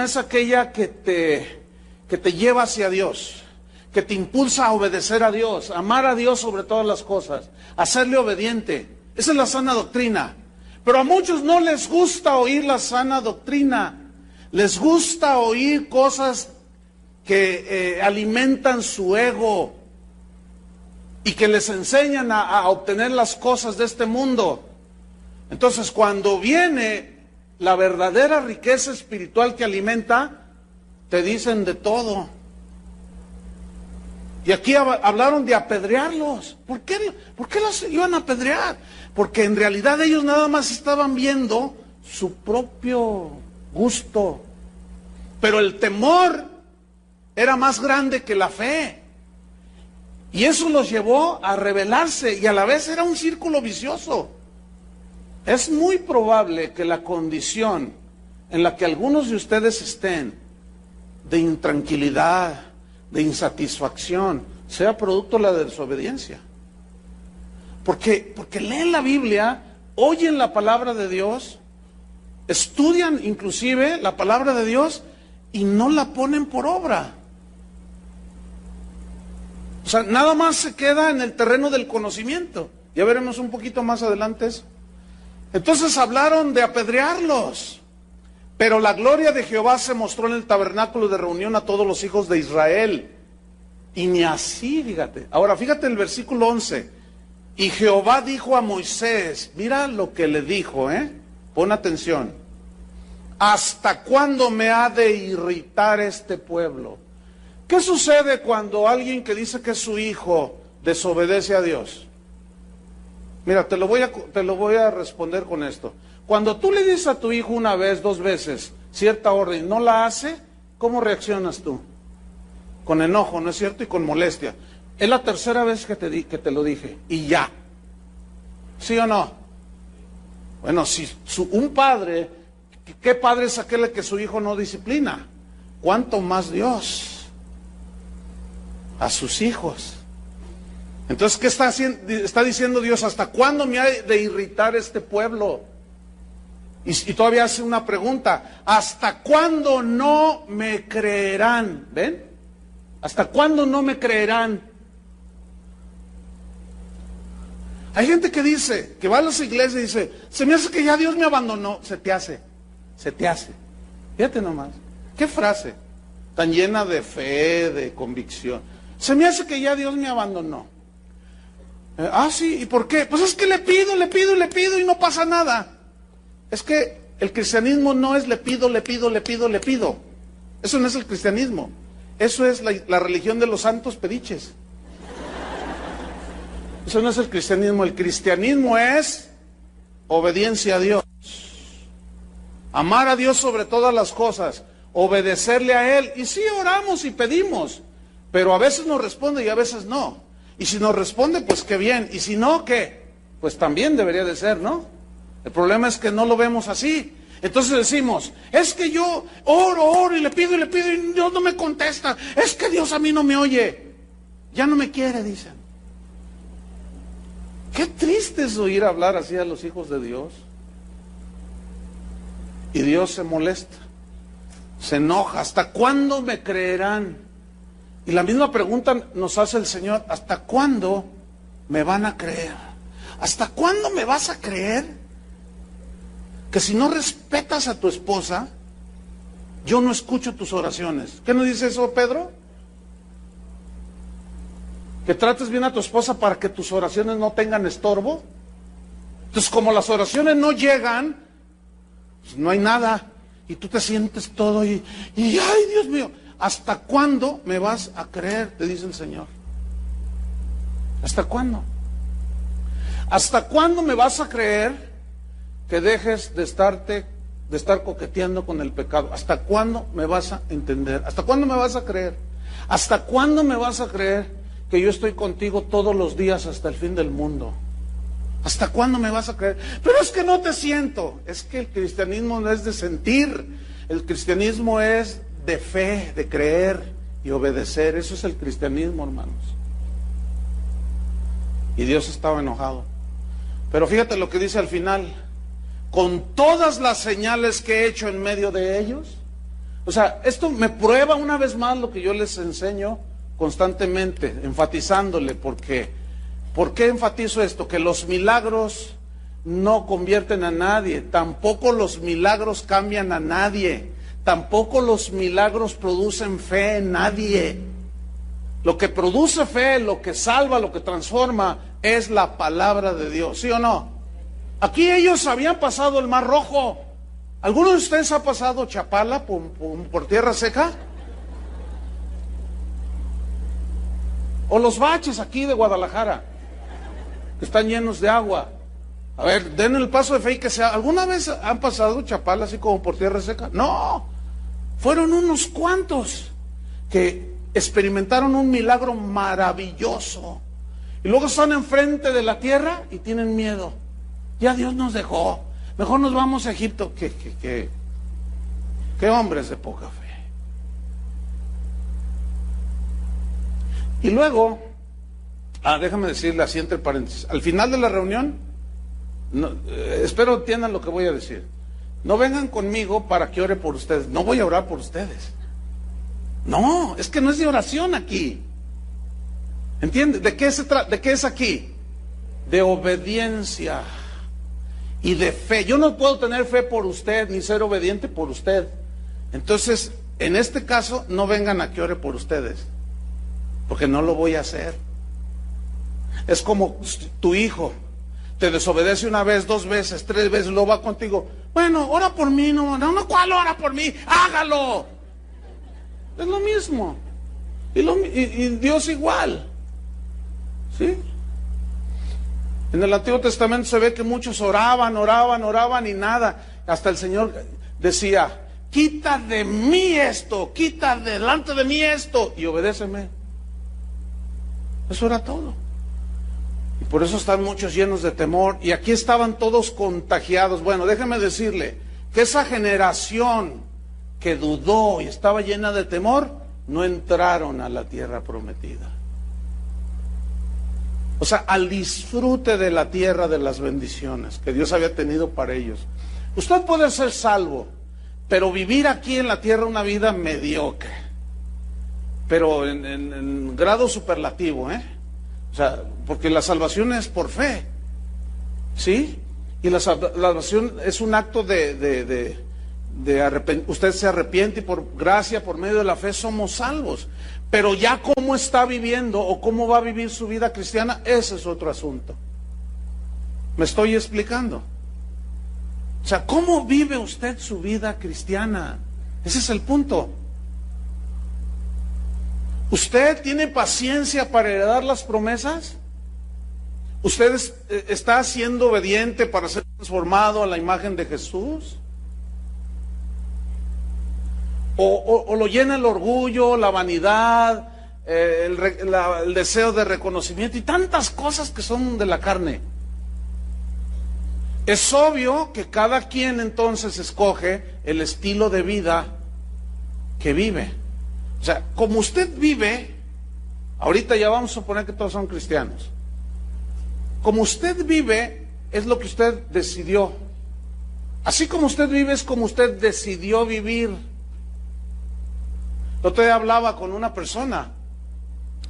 es aquella que te lleva hacia Dios, que te impulsa a obedecer a Dios, amar a Dios sobre todas las cosas, a serle obediente. Esa es la sana doctrina. Pero a muchos no les gusta oír la sana doctrina. Les gusta oír cosas que alimentan su ego y que les enseñan a obtener las cosas de este mundo. Entonces, cuando viene la verdadera riqueza espiritual que alimenta, te dicen de todo. Y aquí hablaron de apedrearlos. ¿Por qué los iban a apedrear? Porque en realidad ellos nada más estaban viendo su propio gusto. Pero el temor era más grande que la fe. Y eso los llevó a rebelarse y a la vez era un círculo vicioso. Es muy probable que la condición en la que algunos de ustedes estén, de intranquilidad, de insatisfacción, sea producto de la desobediencia. Porque leen la Biblia, oyen la palabra de Dios, estudian inclusive la palabra de Dios y no la ponen por obra. O sea, nada más se queda en el terreno del conocimiento. Ya veremos un poquito más adelante eso. Entonces hablaron de apedrearlos. Pero la gloria de Jehová se mostró en el tabernáculo de reunión a todos los hijos de Israel. Y ni así, fíjate. Ahora, fíjate el versículo 11. Y Jehová dijo a Moisés, mira lo que le dijo, pon atención. ¿Hasta cuándo me ha de irritar este pueblo? ¿Qué sucede cuando alguien que dice que es su hijo desobedece a Dios? Mira, te lo voy a responder con esto. Cuando tú le dices a tu hijo una vez, 2 veces, cierta orden y no la hace, ¿cómo reaccionas tú? Con enojo, ¿no es cierto? Y con molestia. Es la tercera vez que te lo dije, y ya. ¿Sí o no? Bueno, si un padre, ¿qué padre es aquel que su hijo no disciplina? ¿Cuánto más Dios? A sus hijos. Entonces, ¿qué está diciendo Dios? ¿Hasta cuándo me ha de irritar este pueblo? Y todavía hace una pregunta. ¿Hasta cuándo no me creerán? ¿Ven? ¿Hasta cuándo no me creerán? Hay gente que dice, que va a las iglesias y dice, se me hace que ya Dios me abandonó. Se te hace. Fíjate nomás. ¿Qué frase? Tan llena de fe, de convicción. Se me hace que ya Dios me abandonó. Sí, ¿y por qué? Pues es que le pido y no pasa nada. Es que el cristianismo no es le pido. Eso no es el cristianismo. Eso es la religión de los santos pediches. Eso no es el cristianismo. El cristianismo es obediencia a Dios. Amar a Dios sobre todas las cosas. Obedecerle a Él. Y sí oramos y pedimos. Pero a veces nos responde y a veces no. Y si nos responde, pues qué bien. Y si no, ¿qué? Pues también debería de ser, ¿no? El problema es que no lo vemos así. Entonces decimos, es que yo oro y le pido y Dios no me contesta. Es que Dios a mí no me oye. Ya no me quiere, dicen. Qué triste es oír hablar así a los hijos de Dios. Y Dios se molesta, se enoja. ¿Hasta cuándo me creerán? Y la misma pregunta nos hace el Señor, ¿hasta cuándo me van a creer? ¿Hasta cuándo me vas a creer que si no respetas a tu esposa, yo no escucho tus oraciones? ¿Qué nos dice eso, Pedro? Que trates bien a tu esposa para que tus oraciones no tengan estorbo. Entonces, como las oraciones no llegan, pues no hay nada, y tú te sientes todo y ay, Dios mío, ¿hasta cuándo me vas a creer? Te dice el Señor. ¿Hasta cuándo? ¿Hasta cuándo me vas a creer que dejes de estar coqueteando con el pecado? ¿Hasta cuándo me vas a entender? ¿Hasta cuándo me vas a creer? ¿Hasta cuándo me vas a creer que yo estoy contigo todos los días hasta el fin del mundo? ¿Hasta cuándo me vas a creer? Pero es que no te siento. Es que el cristianismo no es de sentir. El cristianismo es de fe, de creer y obedecer. Eso es el cristianismo, hermanos. Y Dios estaba enojado. Pero fíjate lo que dice al final. Con todas las señales que he hecho en medio de ellos. O sea, esto me prueba una vez más lo que yo les enseño constantemente, enfatizándole. ¿Por qué enfatizo esto? Que los milagros no convierten a nadie. Tampoco los milagros cambian a nadie. Tampoco los milagros producen fe en nadie. Lo que produce fe, lo que salva, lo que transforma, es la palabra de Dios. ¿Sí o no? Aquí ellos habían pasado el Mar Rojo. ¿Alguno de ustedes ha pasado Chapala por tierra seca? O los baches aquí de Guadalajara, que están llenos de agua. A ver, den el paso de fe y que sea. ¿Alguna vez han pasado Chapala así como por tierra seca? No, fueron unos cuantos que experimentaron un milagro maravilloso. Y luego están enfrente de la tierra y tienen miedo. Ya Dios nos dejó. Mejor nos vamos a Egipto. ¿Qué hombres de poca fe? Y luego, déjame decirle así entre paréntesis, al final de la reunión, espero entiendan lo que voy a decir. No vengan conmigo para que ore por ustedes. No voy a orar por ustedes. No, es que no es de oración aquí. ¿Entiendes? ¿De qué se trata? ¿De qué es aquí? De obediencia. y de fe. Yo no puedo tener fe por usted, ni ser obediente por usted. Entonces, en este caso, no vengan a que ore por ustedes, porque no lo voy a hacer. Es como tu hijo te desobedece una vez, 2 veces, 3 veces, luego va contigo. Bueno, ora por mí, no, ¿cuál ora por mí? Hágalo. Es lo mismo. Y Dios igual. ¿Sí? En el Antiguo Testamento se ve que muchos oraban y nada. Hasta el Señor decía, quita de mí esto, quita delante de mí esto y obedéceme. Eso era todo. Y por eso están muchos llenos de temor. Y aquí estaban todos contagiados. Bueno, déjeme decirle que esa generación que dudó y estaba llena de temor, no entraron a la tierra prometida. O sea, al disfrute de la tierra de las bendiciones que Dios había tenido para ellos. Usted puede ser salvo, pero vivir aquí en la tierra una vida mediocre, pero en grado superlativo, O sea, porque la salvación es por fe, ¿sí? Y la salvación es un acto de usted se arrepiente y por gracia, por medio de la fe somos salvos. Pero ya cómo está viviendo o cómo va a vivir su vida cristiana, ese es otro asunto. ¿Me estoy explicando? O sea, ¿cómo vive usted su vida cristiana? Ese es el punto. ¿Usted tiene paciencia para heredar las promesas? ¿Usted está siendo obediente para ser transformado a la imagen de Jesús? ¿O lo llena el orgullo, la vanidad, el deseo de reconocimiento y tantas cosas que son de la carne? Es obvio que cada quien entonces escoge el estilo de vida que vive. O sea, como usted vive, ahorita ya vamos a suponer que todos son cristianos. Como usted vive, es lo que usted decidió. Así como usted vive, es como usted decidió vivir. El otro día hablaba con una persona,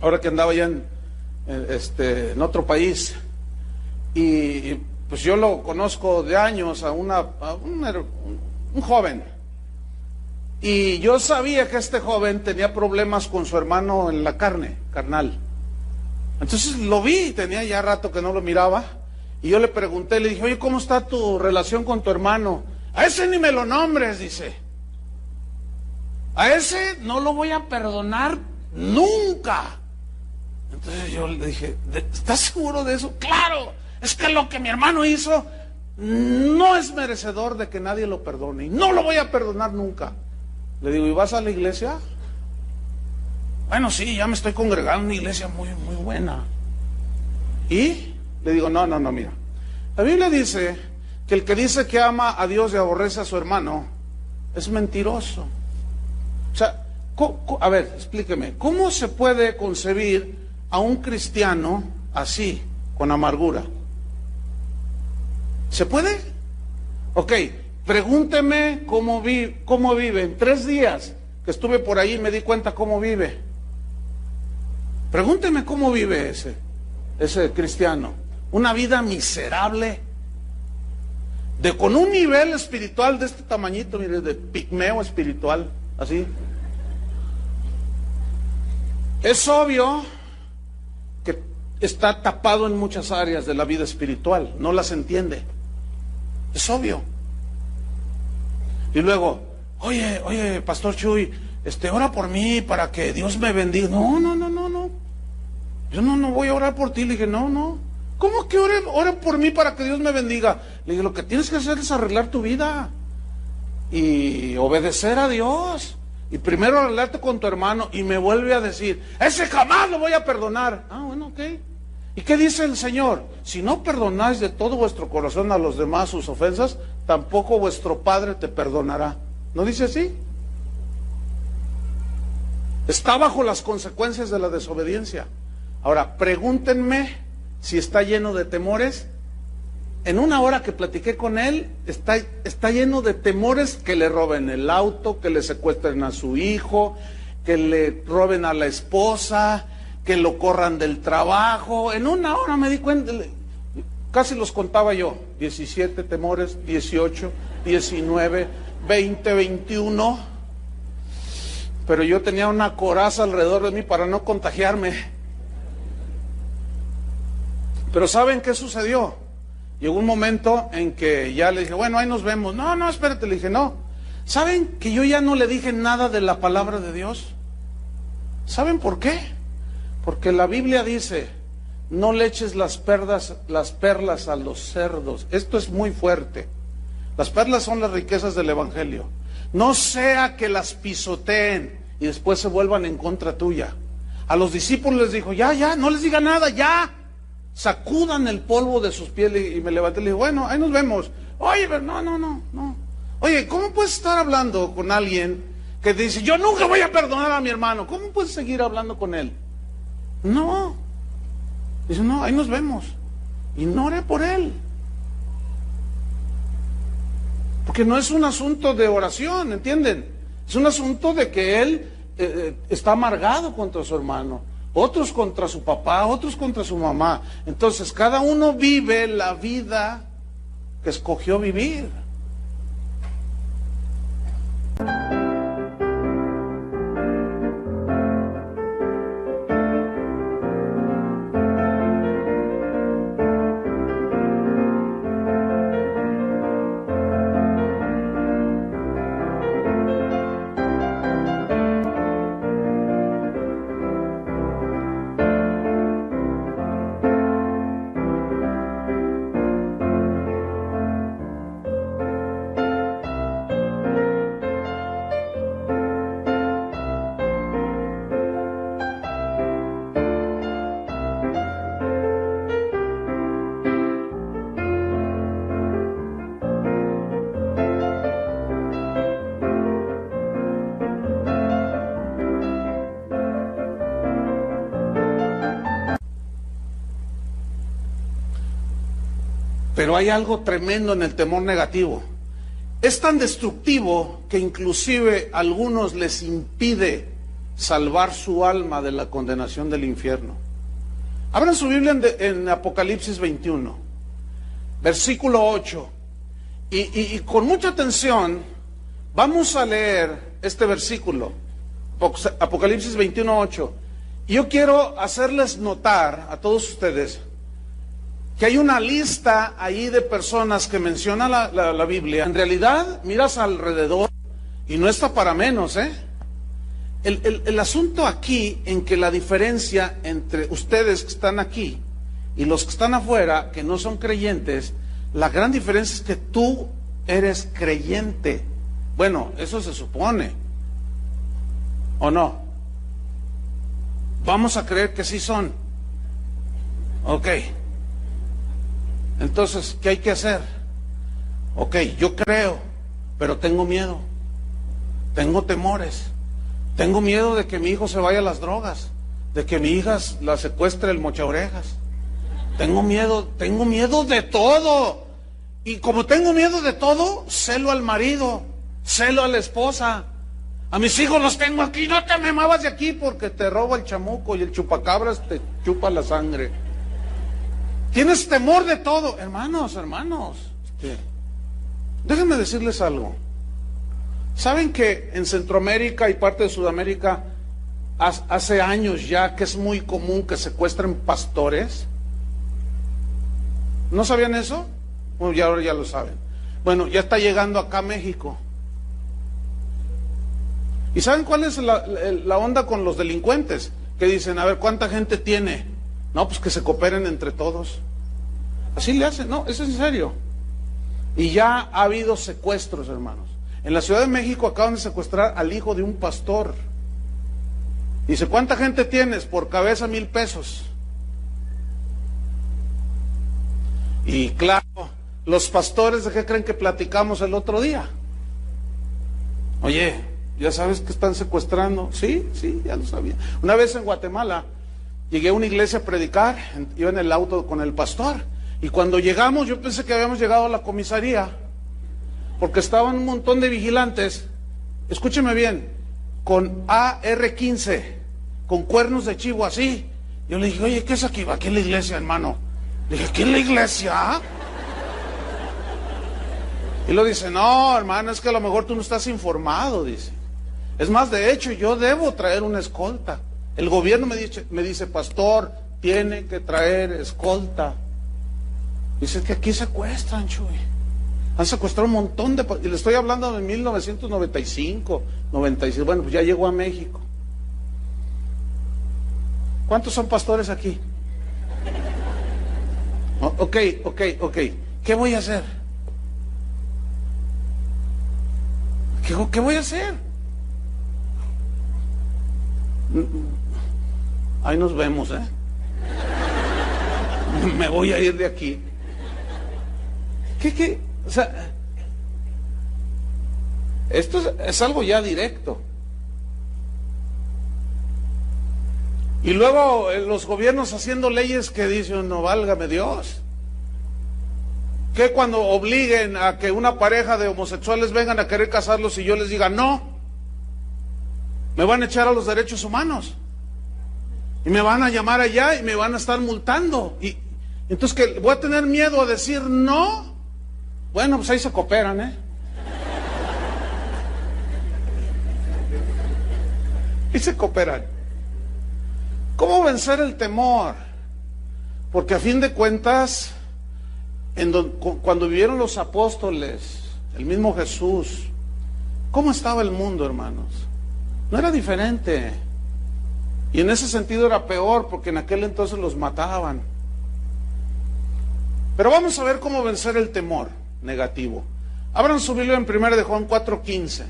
ahora que andaba ya en otro país, y pues yo lo conozco de años, a un joven. Y yo sabía que este joven tenía problemas con su hermano en la carnal. Entonces lo vi, tenía ya rato que no lo miraba, y yo le pregunté, le dije, oye, ¿cómo está tu relación con tu hermano? A ese ni me lo nombres, dice. A ese no lo voy a perdonar nunca. Entonces yo le dije, ¿estás seguro de eso? Claro, es que lo que mi hermano hizo no es merecedor de que nadie lo perdone, y no lo voy a perdonar nunca. Le digo, ¿y vas a la iglesia? Bueno, sí, ya me estoy congregando en una iglesia muy, muy buena. ¿Y? Le digo, no, mira. La Biblia dice que el que dice que ama a Dios y aborrece a su hermano es mentiroso. O sea, a ver, explíqueme, ¿cómo se puede concebir a un cristiano así, con amargura? ¿Se puede? Ok. Pregúnteme cómo vive. En 3 días que estuve por ahí me di cuenta cómo vive. Pregúnteme cómo vive ese cristiano. Una vida miserable, con un nivel espiritual de este tamañito, mire, de pigmeo espiritual, así. Es obvio que está tapado en muchas áreas de la vida espiritual, no las entiende. Es obvio. Y luego, oye, Pastor Chuy, ora por mí para que Dios me bendiga. No. Yo no voy a orar por ti. Le dije, no. ¿Cómo que ore por mí para que Dios me bendiga? Le dije, lo que tienes que hacer es arreglar tu vida y obedecer a Dios. Y primero arreglarte con tu hermano. Y me vuelve a decir, ese jamás lo voy a perdonar. Ah, bueno, ok. ¿Y qué dice el Señor? Si no perdonáis de todo vuestro corazón a los demás sus ofensas, tampoco vuestro Padre te perdonará. ¿No dice así? Está bajo las consecuencias de la desobediencia. Ahora, pregúntenme si está lleno de temores. En una hora que platiqué con él, está lleno de temores que le roben el auto, que le secuestren a su hijo, que le roben a la esposa, que lo corran del trabajo. En una hora me di cuenta, Casi los contaba yo, 17 temores, 18, 19, 20, 21. Pero yo tenía una coraza alrededor de mí para no contagiarme. Pero ¿saben qué sucedió? Llegó un momento en que ya le dije, bueno, ahí nos vemos. No, espérate, le dije, no. ¿Saben que yo ya no le dije nada de la palabra de Dios? ¿Saben por qué? Porque la Biblia dice, no le eches las perlas a los cerdos. Esto es muy fuerte. Las perlas son las riquezas del Evangelio. No sea que las pisoteen y después se vuelvan en contra tuya. A los discípulos les dijo, ya, no les diga nada, ya. Sacudan el polvo de sus pies. Y me levanté y le dije, bueno, ahí nos vemos. Oye, pero no. Oye, ¿cómo puedes estar hablando con alguien que te dice, yo nunca voy a perdonar a mi hermano? ¿Cómo puedes seguir hablando con él? No. Dice, no, ahí nos vemos. Y no oré por él. Porque no es un asunto de oración, ¿entienden? Es un asunto de que él está amargado contra su hermano. Otros contra su papá, otros contra su mamá. Entonces, cada uno vive la vida que escogió vivir. Pero hay algo tremendo en el temor negativo. Es tan destructivo que inclusive a algunos les impide salvar su alma de la condenación del infierno. Abran su Biblia en Apocalipsis 21, versículo 8. Y con mucha atención vamos a leer este versículo, Apocalipsis 21, 8. Y yo quiero hacerles notar a todos ustedes que hay una lista ahí de personas que menciona la Biblia. En realidad, miras alrededor y no está para menos, ¿eh? El asunto aquí en que la diferencia entre ustedes que están aquí y los que están afuera, que no son creyentes, la gran diferencia es que tú eres creyente. Bueno, eso se supone, ¿o no? Vamos a creer que sí son. Ok. Entonces, ¿qué hay que hacer? Ok, yo creo, pero tengo miedo, tengo temores, tengo miedo de que mi hijo se vaya a las drogas, de que mi hija la secuestre el mochaorejas. Tengo miedo de todo. Y como tengo miedo de todo, celo al marido, celo a la esposa. A mis hijos los tengo aquí, no te me muevas de aquí porque te roba el chamuco y el chupacabras te chupa la sangre. Tienes temor de todo. Hermanos, déjenme decirles algo. ¿Saben que en Centroamérica y parte de Sudamérica hace años ya que es muy común que secuestren pastores? ¿No sabían eso? Bueno, ya ahora ya lo saben. Bueno, ya está llegando acá a México. ¿Y saben cuál es la onda con los delincuentes? Que dicen, a ver, ¿cuánta gente tiene? No, pues que se cooperen entre todos. Así le hacen, no, eso es en serio. Y ya ha habido secuestros, hermanos. En la Ciudad de México acaban de secuestrar al hijo de un pastor. Dice, ¿cuánta gente tienes? Por cabeza 1,000 pesos. Y claro, los pastores, ¿de qué creen que platicamos el otro día? Oye, ¿ya sabes que están secuestrando? Sí, ya lo sabía. Una vez en Guatemala, llegué a una iglesia a predicar, iba en el auto con el pastor, y cuando llegamos, yo pensé que habíamos llegado a la comisaría, porque estaban un montón de vigilantes, escúcheme bien, con AR-15, con cuernos de chivo así. Yo le dije, oye, ¿qué es aquí? Aquí en la iglesia, hermano. Dije, ¿aquí en la iglesia? Y lo dice, no, hermano, es que a lo mejor tú no estás informado, dice. Es más, de hecho, yo debo traer una escolta. El gobierno me dice, pastor, tiene que traer escolta. Dice que aquí secuestran, Chuy. Han secuestrado un montón de... Y le estoy hablando de 1995, 96. Bueno, pues ya llegó a México. ¿Cuántos son pastores aquí? Ok. ¿Qué voy a hacer? ¿Qué voy a hacer? Ahí nos vemos, ¿eh? Me voy a ir de aquí. ¿Qué? O sea, esto es algo ya directo. Y luego los gobiernos haciendo leyes que dicen, no, válgame Dios. ¿Qué cuando obliguen a que una pareja de homosexuales vengan a querer casarlos y yo les diga no? Me van a echar a los derechos humanos. Y me van a llamar allá y me van a estar multando. Y entonces, ¿qué? ¿Voy a tener miedo a decir no? Bueno, pues ahí se cooperan, ¿eh? Y se cooperan. ¿Cómo vencer el temor? Porque a fin de cuentas, cuando vivieron los apóstoles, el mismo Jesús, ¿cómo estaba el mundo, hermanos? No era diferente. Y en ese sentido era peor, porque en aquel entonces los mataban. Pero vamos a ver cómo vencer el temor negativo. Abran su Biblia en 1 de Juan 4:15.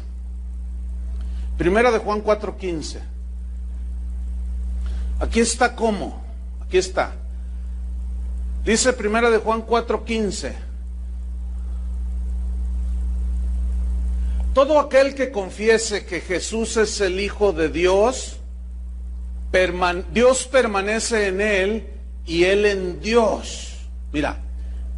1 de Juan 4:15. Aquí está cómo. Aquí está. Dice 1 de Juan 4:15. Todo aquel que confiese que Jesús es el Hijo de Dios, Dios permanece en él y él en Dios. Mira,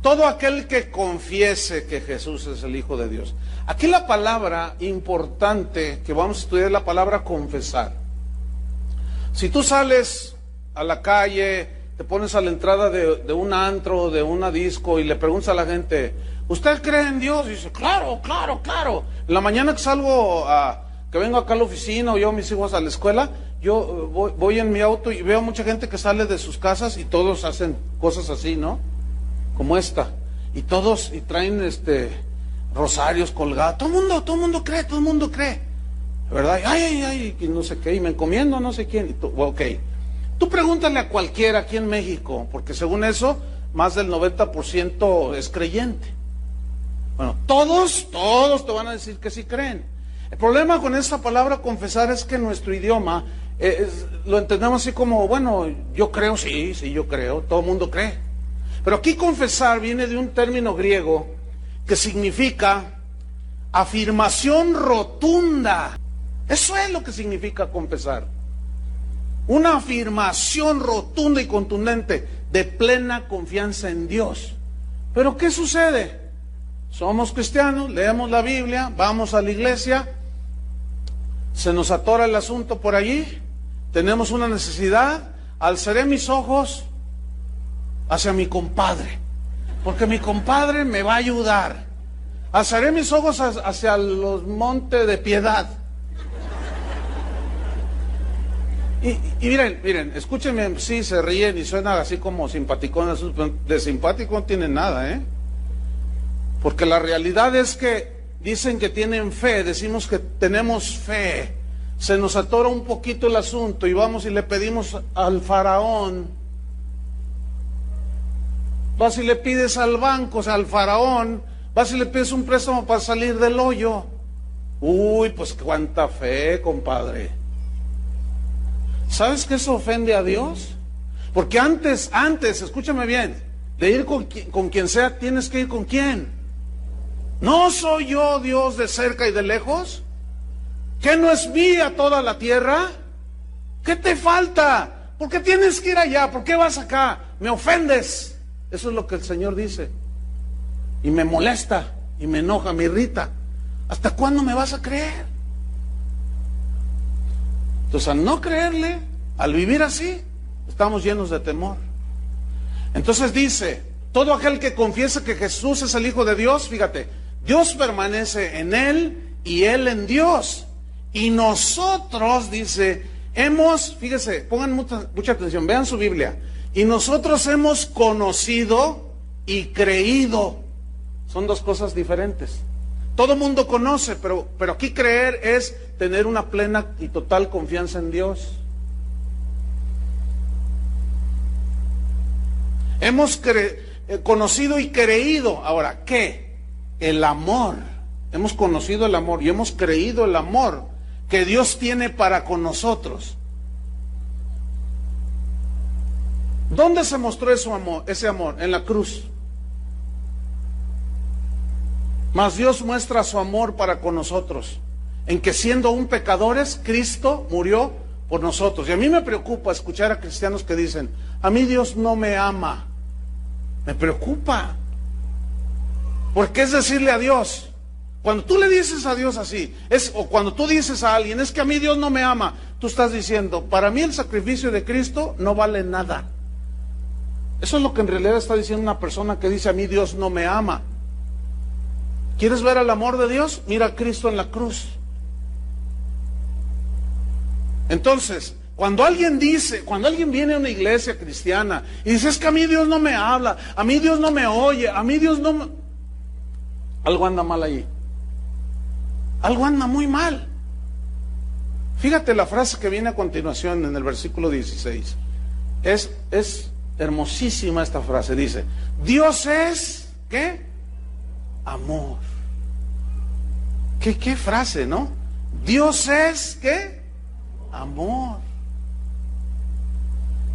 todo aquel que confiese que Jesús es el Hijo de Dios. Aquí la palabra importante que vamos a estudiar es la palabra confesar. Si tú sales a la calle, te pones a la entrada de un antro, de una disco y le preguntas a la gente, ¿usted cree en Dios? Y dice, claro. En la mañana que salgo, que vengo acá a la oficina o llevo a mis hijos a la escuela, yo voy en mi auto y veo mucha gente que sale de sus casas y todos hacen cosas así, ¿no? Como esta. Y todos, y traen rosarios colgados. Todo el mundo cree. ¿Verdad? Ay, y no sé qué, y me encomiendo a no sé quién. Ok. Tú pregúntale a cualquiera aquí en México, porque según eso, más del 90% es creyente. Bueno, todos te van a decir que sí creen. El problema con esta palabra confesar es que nuestro idioma lo entendemos así como, bueno, yo creo, sí, yo creo, todo el mundo cree. Pero aquí confesar viene de un término griego que significa afirmación rotunda. Eso es lo que significa confesar. Una afirmación rotunda y contundente de plena confianza en Dios. Pero ¿qué sucede? Somos cristianos, leemos la Biblia, vamos a la iglesia, se nos atora el asunto por allí, tenemos una necesidad, alzaré mis ojos hacia mi compadre, porque mi compadre me va a ayudar. Alzaré mis ojos hacia los montes de Piedad. Y miren, escúchenme, sí, se ríen y suena así como simpaticón, de simpático no tienen nada, ¿eh? Porque la realidad es que dicen que tienen fe, decimos que tenemos fe, se nos atora un poquito el asunto y vamos y le pedimos al faraón, vas y le pides al banco, o sea, al faraón, vas y le pides un préstamo para salir del hoyo. Uy, pues cuánta fe, compadre. ¿Sabes que eso ofende a Dios? Porque antes, escúchame bien, de ir con quien sea, tienes que ir con quién. ¿No soy yo Dios de cerca y de lejos? ¿Que no es mía toda la tierra? ¿Qué te falta? ¿Por qué tienes que ir allá? ¿Por qué vas acá? Me ofendes. Eso es lo que el Señor dice. Y me molesta, y me enoja, me irrita. ¿Hasta cuándo me vas a creer? Entonces, al no creerle, al vivir así, estamos llenos de temor. Entonces dice, todo aquel que confiesa que Jesús es el Hijo de Dios, fíjate, Dios permanece en él y él en Dios. Y nosotros, dice, fíjese, pongan mucha atención, vean su Biblia. Y nosotros hemos conocido y creído. Son dos cosas diferentes. Todo mundo conoce, pero aquí creer es tener una plena y total confianza en Dios. Hemos conocido y creído. Ahora, ¿qué? El amor. Hemos conocido el amor y hemos creído el amor que Dios tiene para con nosotros. ¿Dónde se mostró ese amor? En la cruz. Mas Dios muestra su amor para con nosotros, en que siendo aún pecadores, Cristo murió por nosotros. Y a mí me preocupa escuchar a cristianos que dicen, a mí Dios no me ama. Me preocupa. Porque es decirle a Dios, cuando tú le dices a Dios así, o cuando tú dices a alguien, es que a mí Dios no me ama, tú estás diciendo, para mí el sacrificio de Cristo no vale nada. Eso es lo que en realidad está diciendo una persona que dice, a mí Dios no me ama. ¿Quieres ver el amor de Dios? Mira a Cristo en la cruz. Entonces, cuando alguien viene a una iglesia cristiana y dice, es que a mí Dios no me habla, a mí Dios no me oye, a mí Dios no me... Algo anda mal ahí. Algo anda muy mal. Fíjate la frase que viene a continuación en el versículo 16. Es hermosísima esta frase. Dice, Dios es, ¿qué? Amor. ¿Qué frase, no? Dios es, ¿qué? Amor.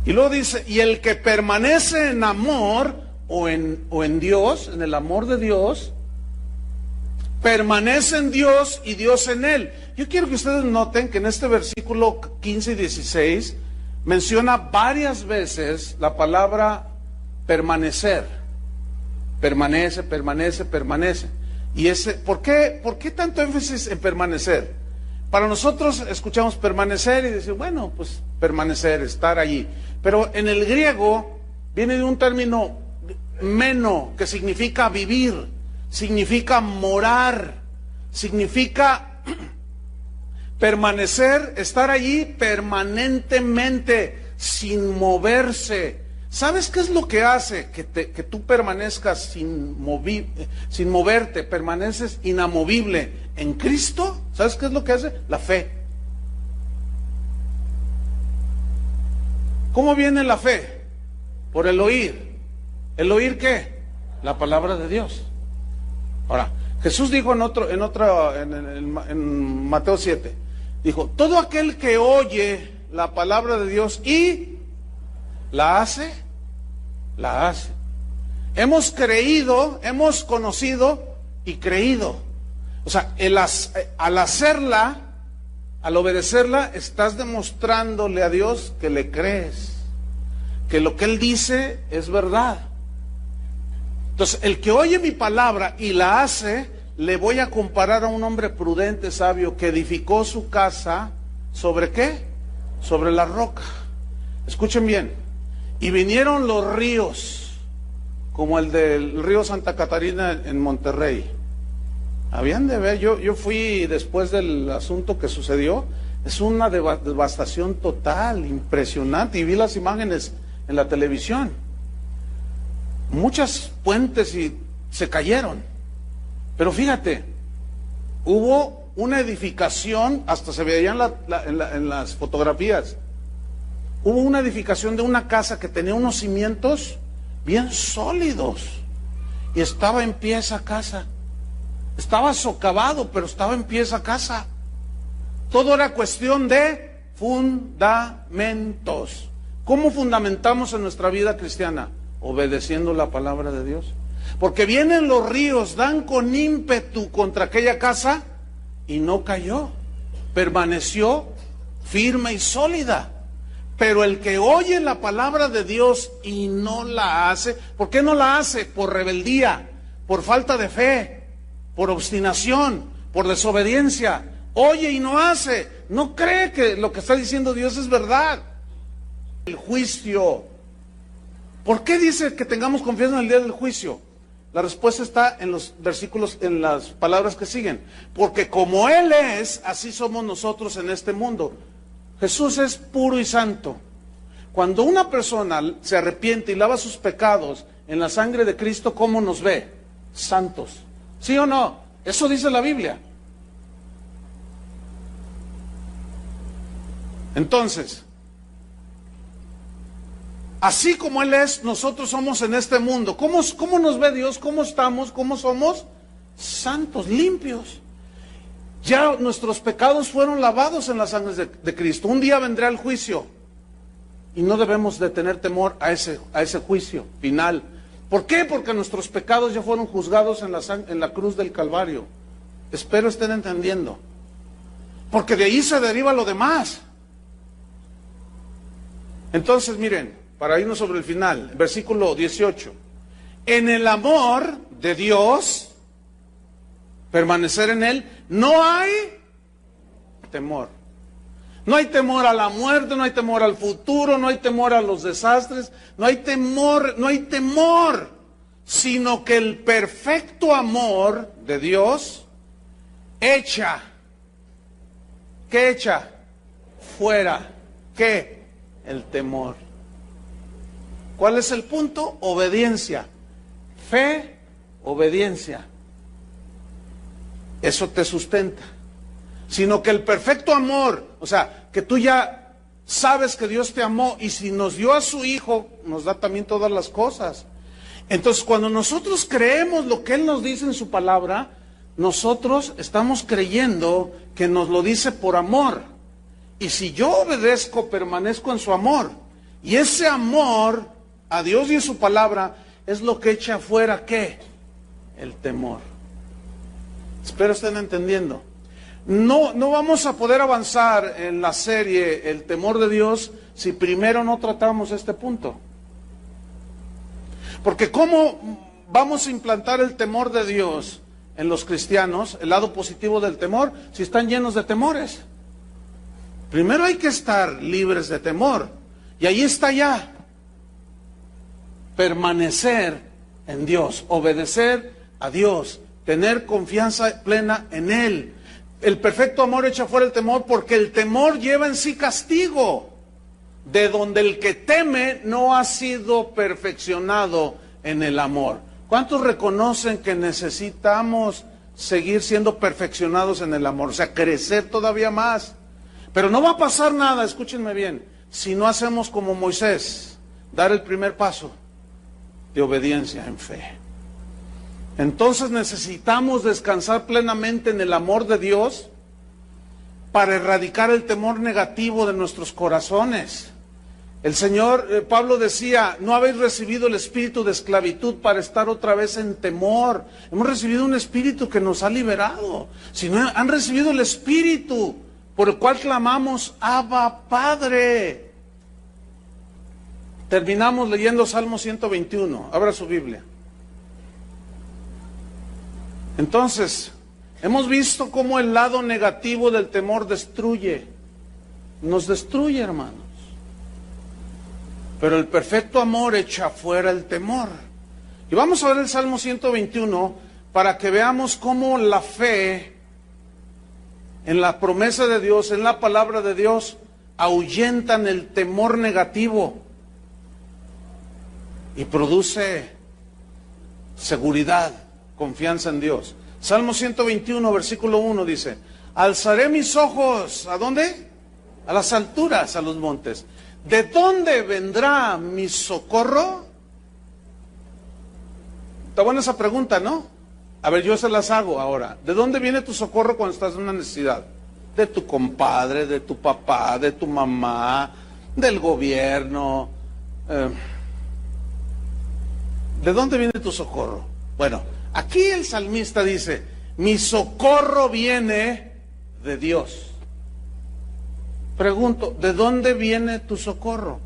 Y luego dice, y el que permanece en amor o en Dios, en el amor de Dios, permanece en Dios y Dios en él. Yo quiero que ustedes noten que en este versículo 15 y 16 menciona varias veces la palabra permanecer. Permanece, permanece, permanece. Y ¿por qué tanto énfasis en permanecer? Para nosotros escuchamos permanecer y decir, bueno, pues permanecer, estar allí. Pero en el griego viene de un término meno, que significa vivir, significa morar, significa permanecer, estar allí permanentemente, sin moverse. ¿Sabes qué es lo que hace que tú permanezcas sin moverte, permaneces inamovible en Cristo? ¿Sabes qué es lo que hace? La fe. ¿Cómo viene la fe? Por el oír. ¿El oír qué? La palabra de Dios. Ahora, Jesús dijo en Mateo 7, dijo, todo aquel que oye la palabra de Dios y la hace, la hace. Hemos creído, hemos conocido y creído. O sea, al hacerla, al obedecerla, estás demostrándole a Dios que le crees, que lo que Él dice es verdad. Entonces, el que oye mi palabra y la hace, le voy a comparar a un hombre prudente, sabio, que edificó su casa, ¿sobre qué? Sobre la roca. Escuchen bien. Y vinieron los ríos, como el del río Santa Catarina en Monterrey. Habían de ver, yo fui después del asunto que sucedió, es una devastación total, impresionante, y vi las imágenes en la televisión. Muchas puentes se cayeron, pero fíjate, hubo una edificación, hasta se veían en las fotografías, hubo una edificación de una casa que tenía unos cimientos bien sólidos, y estaba en pie esa casa. Estaba socavado, pero estaba en pie esa casa. Todo era cuestión de fundamentos. ¿Cómo fundamentamos en nuestra vida cristiana? Obedeciendo la palabra de Dios. Porque vienen los ríos, dan con ímpetu contra aquella casa y no cayó. Permaneció firme y sólida. Pero el que oye la palabra de Dios y no la hace, ¿por qué no la hace? Por rebeldía, por falta de fe, por obstinación, por desobediencia. Oye y no hace. No cree que lo que está diciendo Dios es verdad. El juicio ¿Por qué dice que tengamos confianza en el día del juicio? La respuesta está en los versículos, en las palabras que siguen. Porque como Él es, así somos nosotros en este mundo. Jesús es puro y santo. Cuando una persona se arrepiente y lava sus pecados en la sangre de Cristo, ¿cómo nos ve? Santos. ¿Sí o no? Eso dice la Biblia. Entonces, así como Él es, nosotros somos en este mundo. ¿Cómo nos ve Dios? ¿Cómo estamos? ¿Cómo somos? Santos, limpios. Ya nuestros pecados fueron lavados en la sangre de Cristo. Un día vendrá el juicio. Y no debemos de tener temor a ese juicio final. ¿Por qué? Porque nuestros pecados ya fueron juzgados en la cruz del Calvario. Espero estén entendiendo. Porque de ahí se deriva lo demás. Entonces, miren, para irnos sobre el final, versículo 18. En el amor de Dios, permanecer en Él, no hay temor. No hay temor a la muerte, no hay temor al futuro, no hay temor a los desastres, no hay temor, sino que el perfecto amor de Dios echa, ¿qué echa? Fuera, ¿qué? El temor. ¿Cuál es el punto? Obediencia. Fe, obediencia. Eso te sustenta. Sino que el perfecto amor, o sea, que tú ya sabes que Dios te amó y si nos dio a su Hijo, nos da también todas las cosas. Entonces, cuando nosotros creemos lo que Él nos dice en su palabra, nosotros estamos creyendo que nos lo dice por amor. Y si yo obedezco, permanezco en su amor. Y ese amor a Dios y a su palabra es lo que echa afuera, ¿qué? El temor. Espero estén entendiendo. No vamos a poder avanzar en la serie El temor de Dios si primero no tratamos este punto. Porque ¿cómo vamos a implantar el temor de Dios en los cristianos, el lado positivo del temor, si están llenos de temores? Primero hay que estar libres de temor. Y ahí está ya. Permanecer en Dios, obedecer a Dios, tener confianza plena en Él. El perfecto amor echa fuera el temor, porque el temor lleva en sí castigo, de donde el que teme no ha sido perfeccionado en el amor. ¿Cuántos reconocen que necesitamos seguir siendo perfeccionados en el amor? O sea, crecer todavía más. Pero no va a pasar nada, escúchenme bien, si no hacemos como Moisés, dar el primer paso de obediencia en fe. Entonces necesitamos descansar plenamente en el amor de Dios para erradicar el temor negativo de nuestros corazones. El Señor, Pablo decía, no habéis recibido el espíritu de esclavitud para estar otra vez en temor. Hemos recibido un espíritu que nos ha liberado. Si no han recibido el espíritu por el cual clamamos, Abba, Padre. Terminamos leyendo Salmo 121. Abra su Biblia. Entonces, hemos visto cómo el lado negativo del temor destruye. Nos destruye, hermanos. Pero el perfecto amor echa fuera el temor. Y vamos a ver el Salmo 121 para que veamos cómo la fe en la promesa de Dios, en la palabra de Dios, ahuyentan el temor negativo y produce seguridad, confianza en Dios. Salmo 121, versículo 1 dice, alzaré mis ojos, ¿a dónde? A las alturas, a los montes. ¿De dónde vendrá mi socorro? Está buena esa pregunta, ¿no? A ver, yo se las hago ahora. ¿De dónde viene tu socorro cuando estás en una necesidad? De tu compadre, de tu papá, de tu mamá, del gobierno. ¿De dónde viene tu socorro? Bueno, aquí el salmista dice, mi socorro viene de Dios. Pregunto, ¿de dónde viene tu socorro?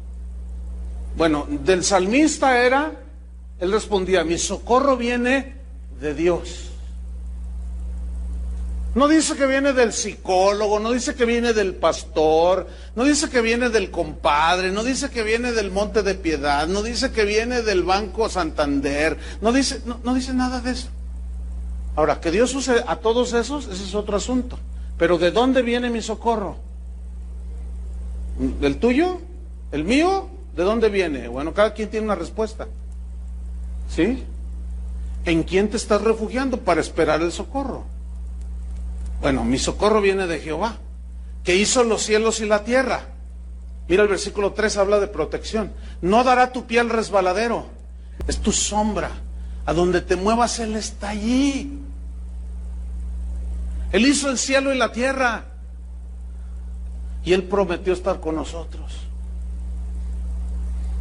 Bueno, del salmista él respondía, mi socorro viene de Dios. No dice que viene del psicólogo, no dice que viene del pastor, no dice que viene del compadre, no dice que viene del Monte de Piedad, no dice que viene del Banco Santander, no dice nada de eso. Ahora, que Dios use a todos esos, ese es otro asunto. Pero ¿de dónde viene mi socorro? ¿Del tuyo? ¿El mío? ¿De dónde viene? Bueno, cada quien tiene una respuesta. ¿Sí? ¿En quién te estás refugiando para esperar el socorro? Bueno, mi socorro viene de Jehová, que hizo los cielos y la tierra. Mira el versículo 3, habla de protección. No dará tu pie al resbaladero, es tu sombra. A donde te muevas, Él está allí. Él hizo el cielo y la tierra. Y Él prometió estar con nosotros.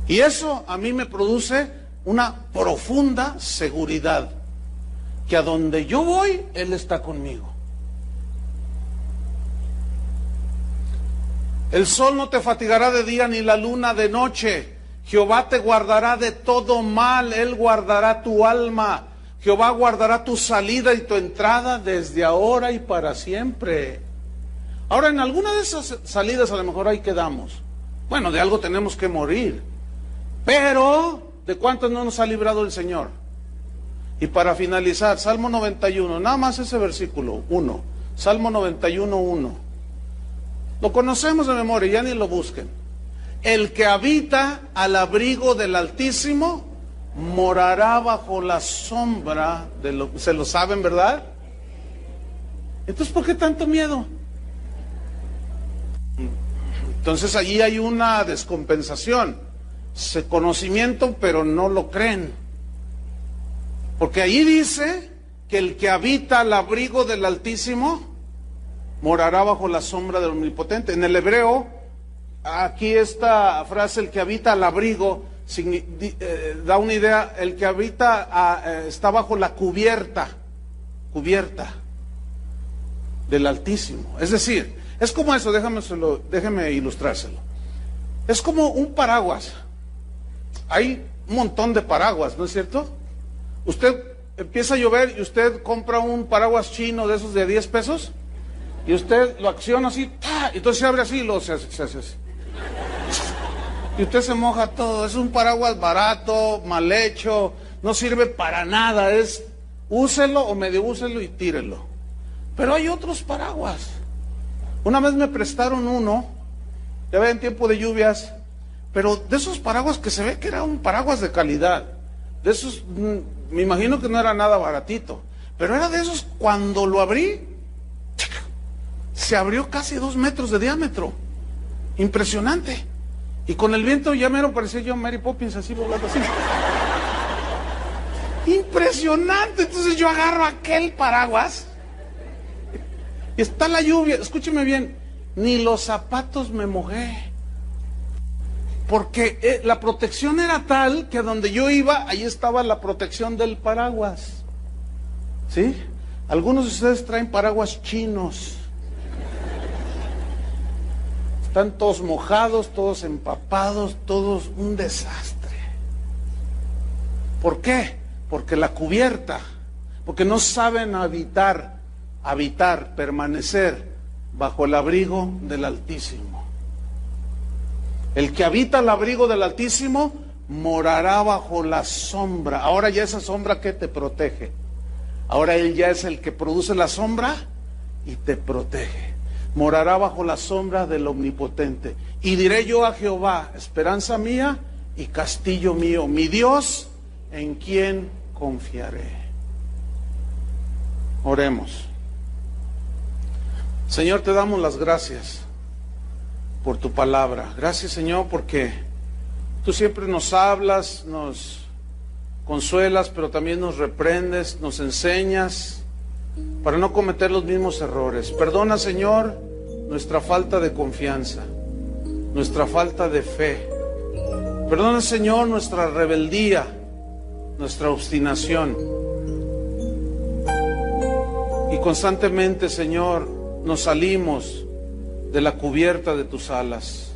Y eso a mí me produce una profunda seguridad, que a donde yo voy, Él está conmigo. El sol no te fatigará de día ni la luna de noche. Jehová te guardará de todo mal, Él guardará tu alma. Jehová guardará tu salida y tu entrada desde ahora y para siempre. Ahora, en alguna de esas salidas a lo mejor ahí quedamos. Bueno, de algo tenemos que morir. Pero, ¿de cuántos no nos ha librado el Señor? Y para finalizar, Salmo 91, nada más ese versículo, 1. Salmo 91, 1. Lo conocemos de memoria, ya ni lo busquen. El que habita al abrigo del Altísimo morará bajo la sombra de lo... ¿Se lo saben, verdad? Entonces, ¿por qué tanto miedo? Entonces allí hay una descompensación. Se conocimiento, pero no lo creen. Porque ahí dice que el que habita al abrigo del Altísimo morará bajo la sombra del Omnipotente. En el hebreo, aquí esta frase, el que habita al abrigo, da una idea, el que habita está bajo la cubierta del Altísimo. Es decir, es como eso, déjeme ilustrárselo. Es como un paraguas. Hay un montón de paraguas, ¿no es cierto? Usted empieza a llover y usted compra un paraguas chino de esos de 10 pesos y usted lo acciona así, ¡tá! Y entonces se abre así y luego se hace así. Y usted se moja todo. Es un paraguas barato, mal hecho, no sirve para nada. Es úselo o medio úselo y tírelo. Pero hay otros paraguas. Una vez me prestaron uno, ya ve, en tiempo de lluvias, pero de esos paraguas que se ve que era un paraguas de calidad. De esos, me imagino que no era nada baratito, pero era de esos, cuando lo abrí, se abrió casi 2 metros de diámetro. Impresionante. Y con el viento ya mero parecía yo Mary Poppins, así volando así. Impresionante. Entonces yo agarro aquel paraguas y está la lluvia. Escúcheme bien, ni los zapatos me mojé. Porque la protección era tal que a donde yo iba, ahí estaba la protección del paraguas. ¿Sí? Algunos de ustedes traen paraguas chinos. Están todos mojados, todos empapados, todos un desastre. ¿Por qué? Porque la cubierta, porque no saben habitar, permanecer bajo el abrigo del Altísimo. El que habita al abrigo del Altísimo morará bajo la sombra. Ahora ya esa sombra que te protege. Ahora Él ya es el que produce la sombra y te protege. Morará bajo la sombra del Omnipotente. Y diré yo a Jehová, esperanza mía y castillo mío, mi Dios, en quien confiaré. Oremos. Señor, te damos las gracias por tu palabra. Gracias, Señor, porque tú siempre nos hablas, nos consuelas, pero también nos reprendes, nos enseñas para no cometer los mismos errores. Perdona, Señor, nuestra falta de confianza, nuestra falta de fe. Perdona, Señor, nuestra rebeldía, nuestra obstinación. Y constantemente, Señor, nos salimos de la cubierta de tus alas.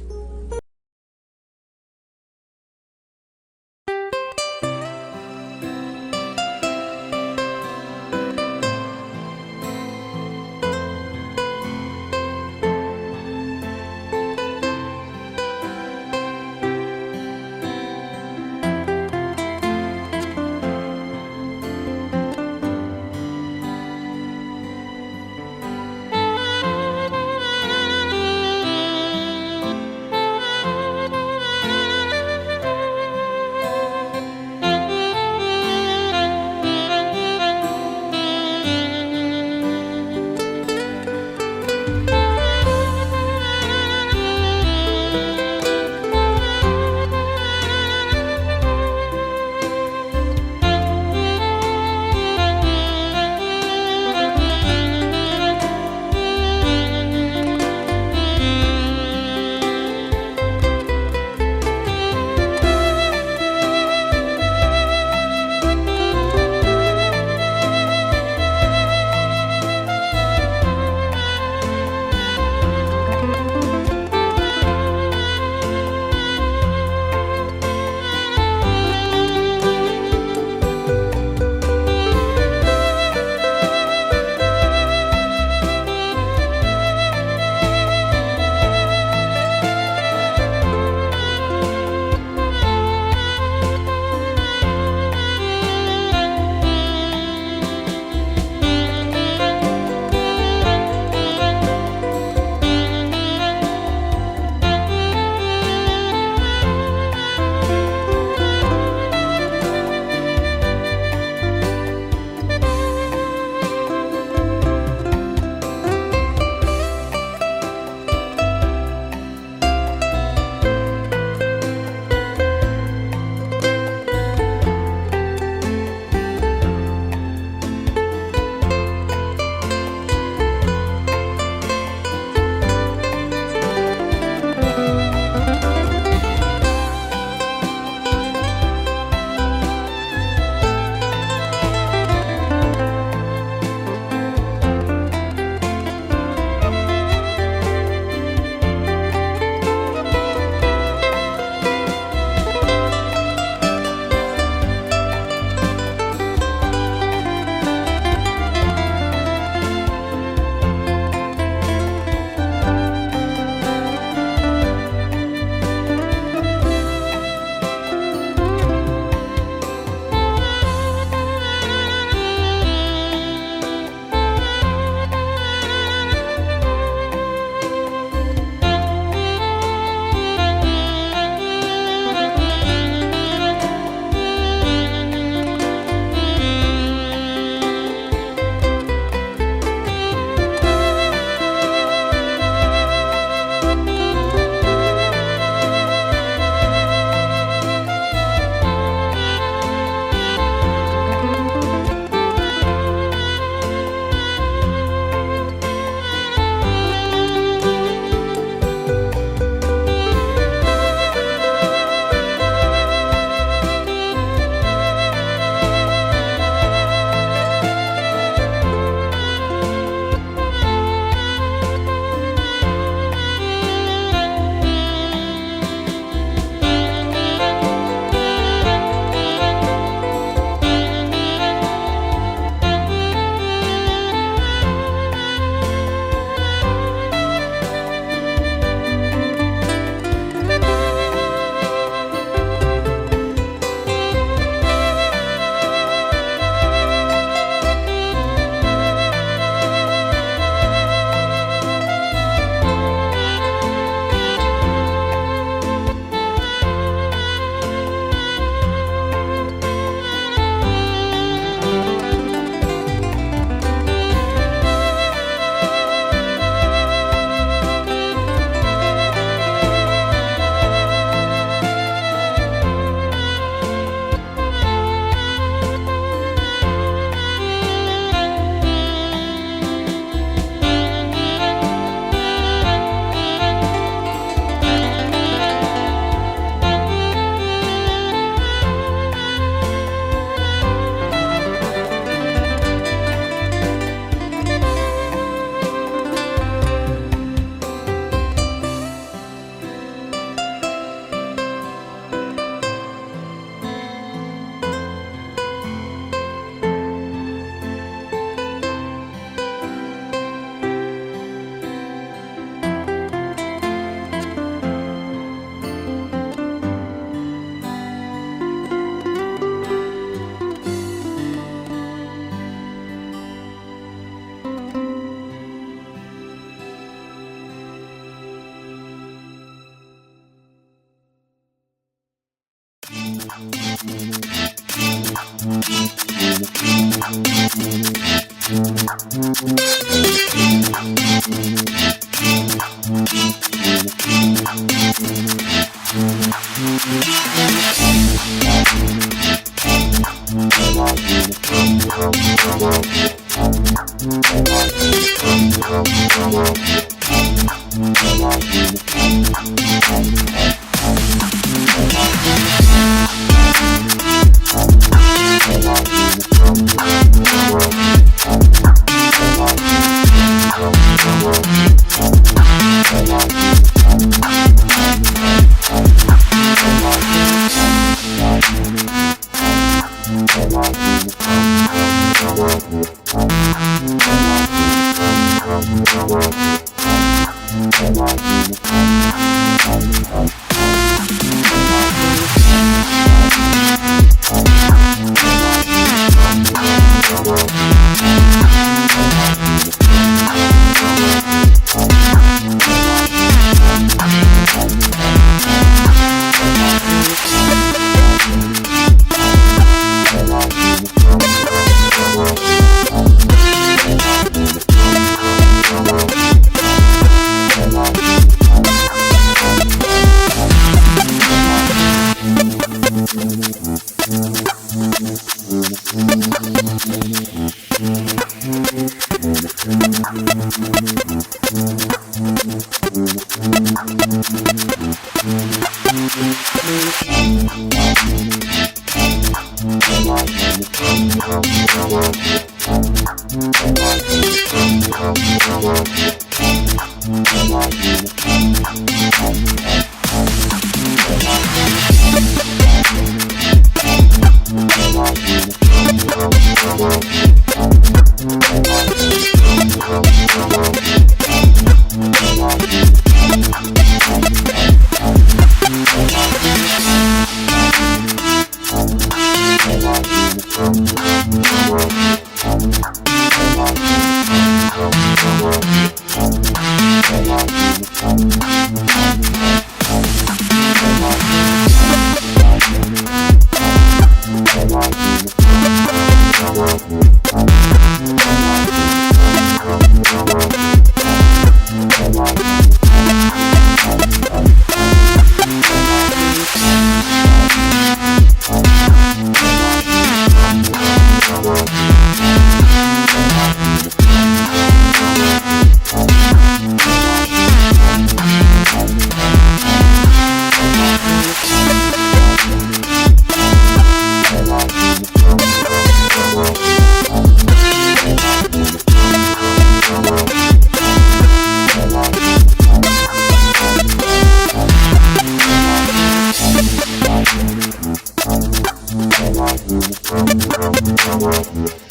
Thank you.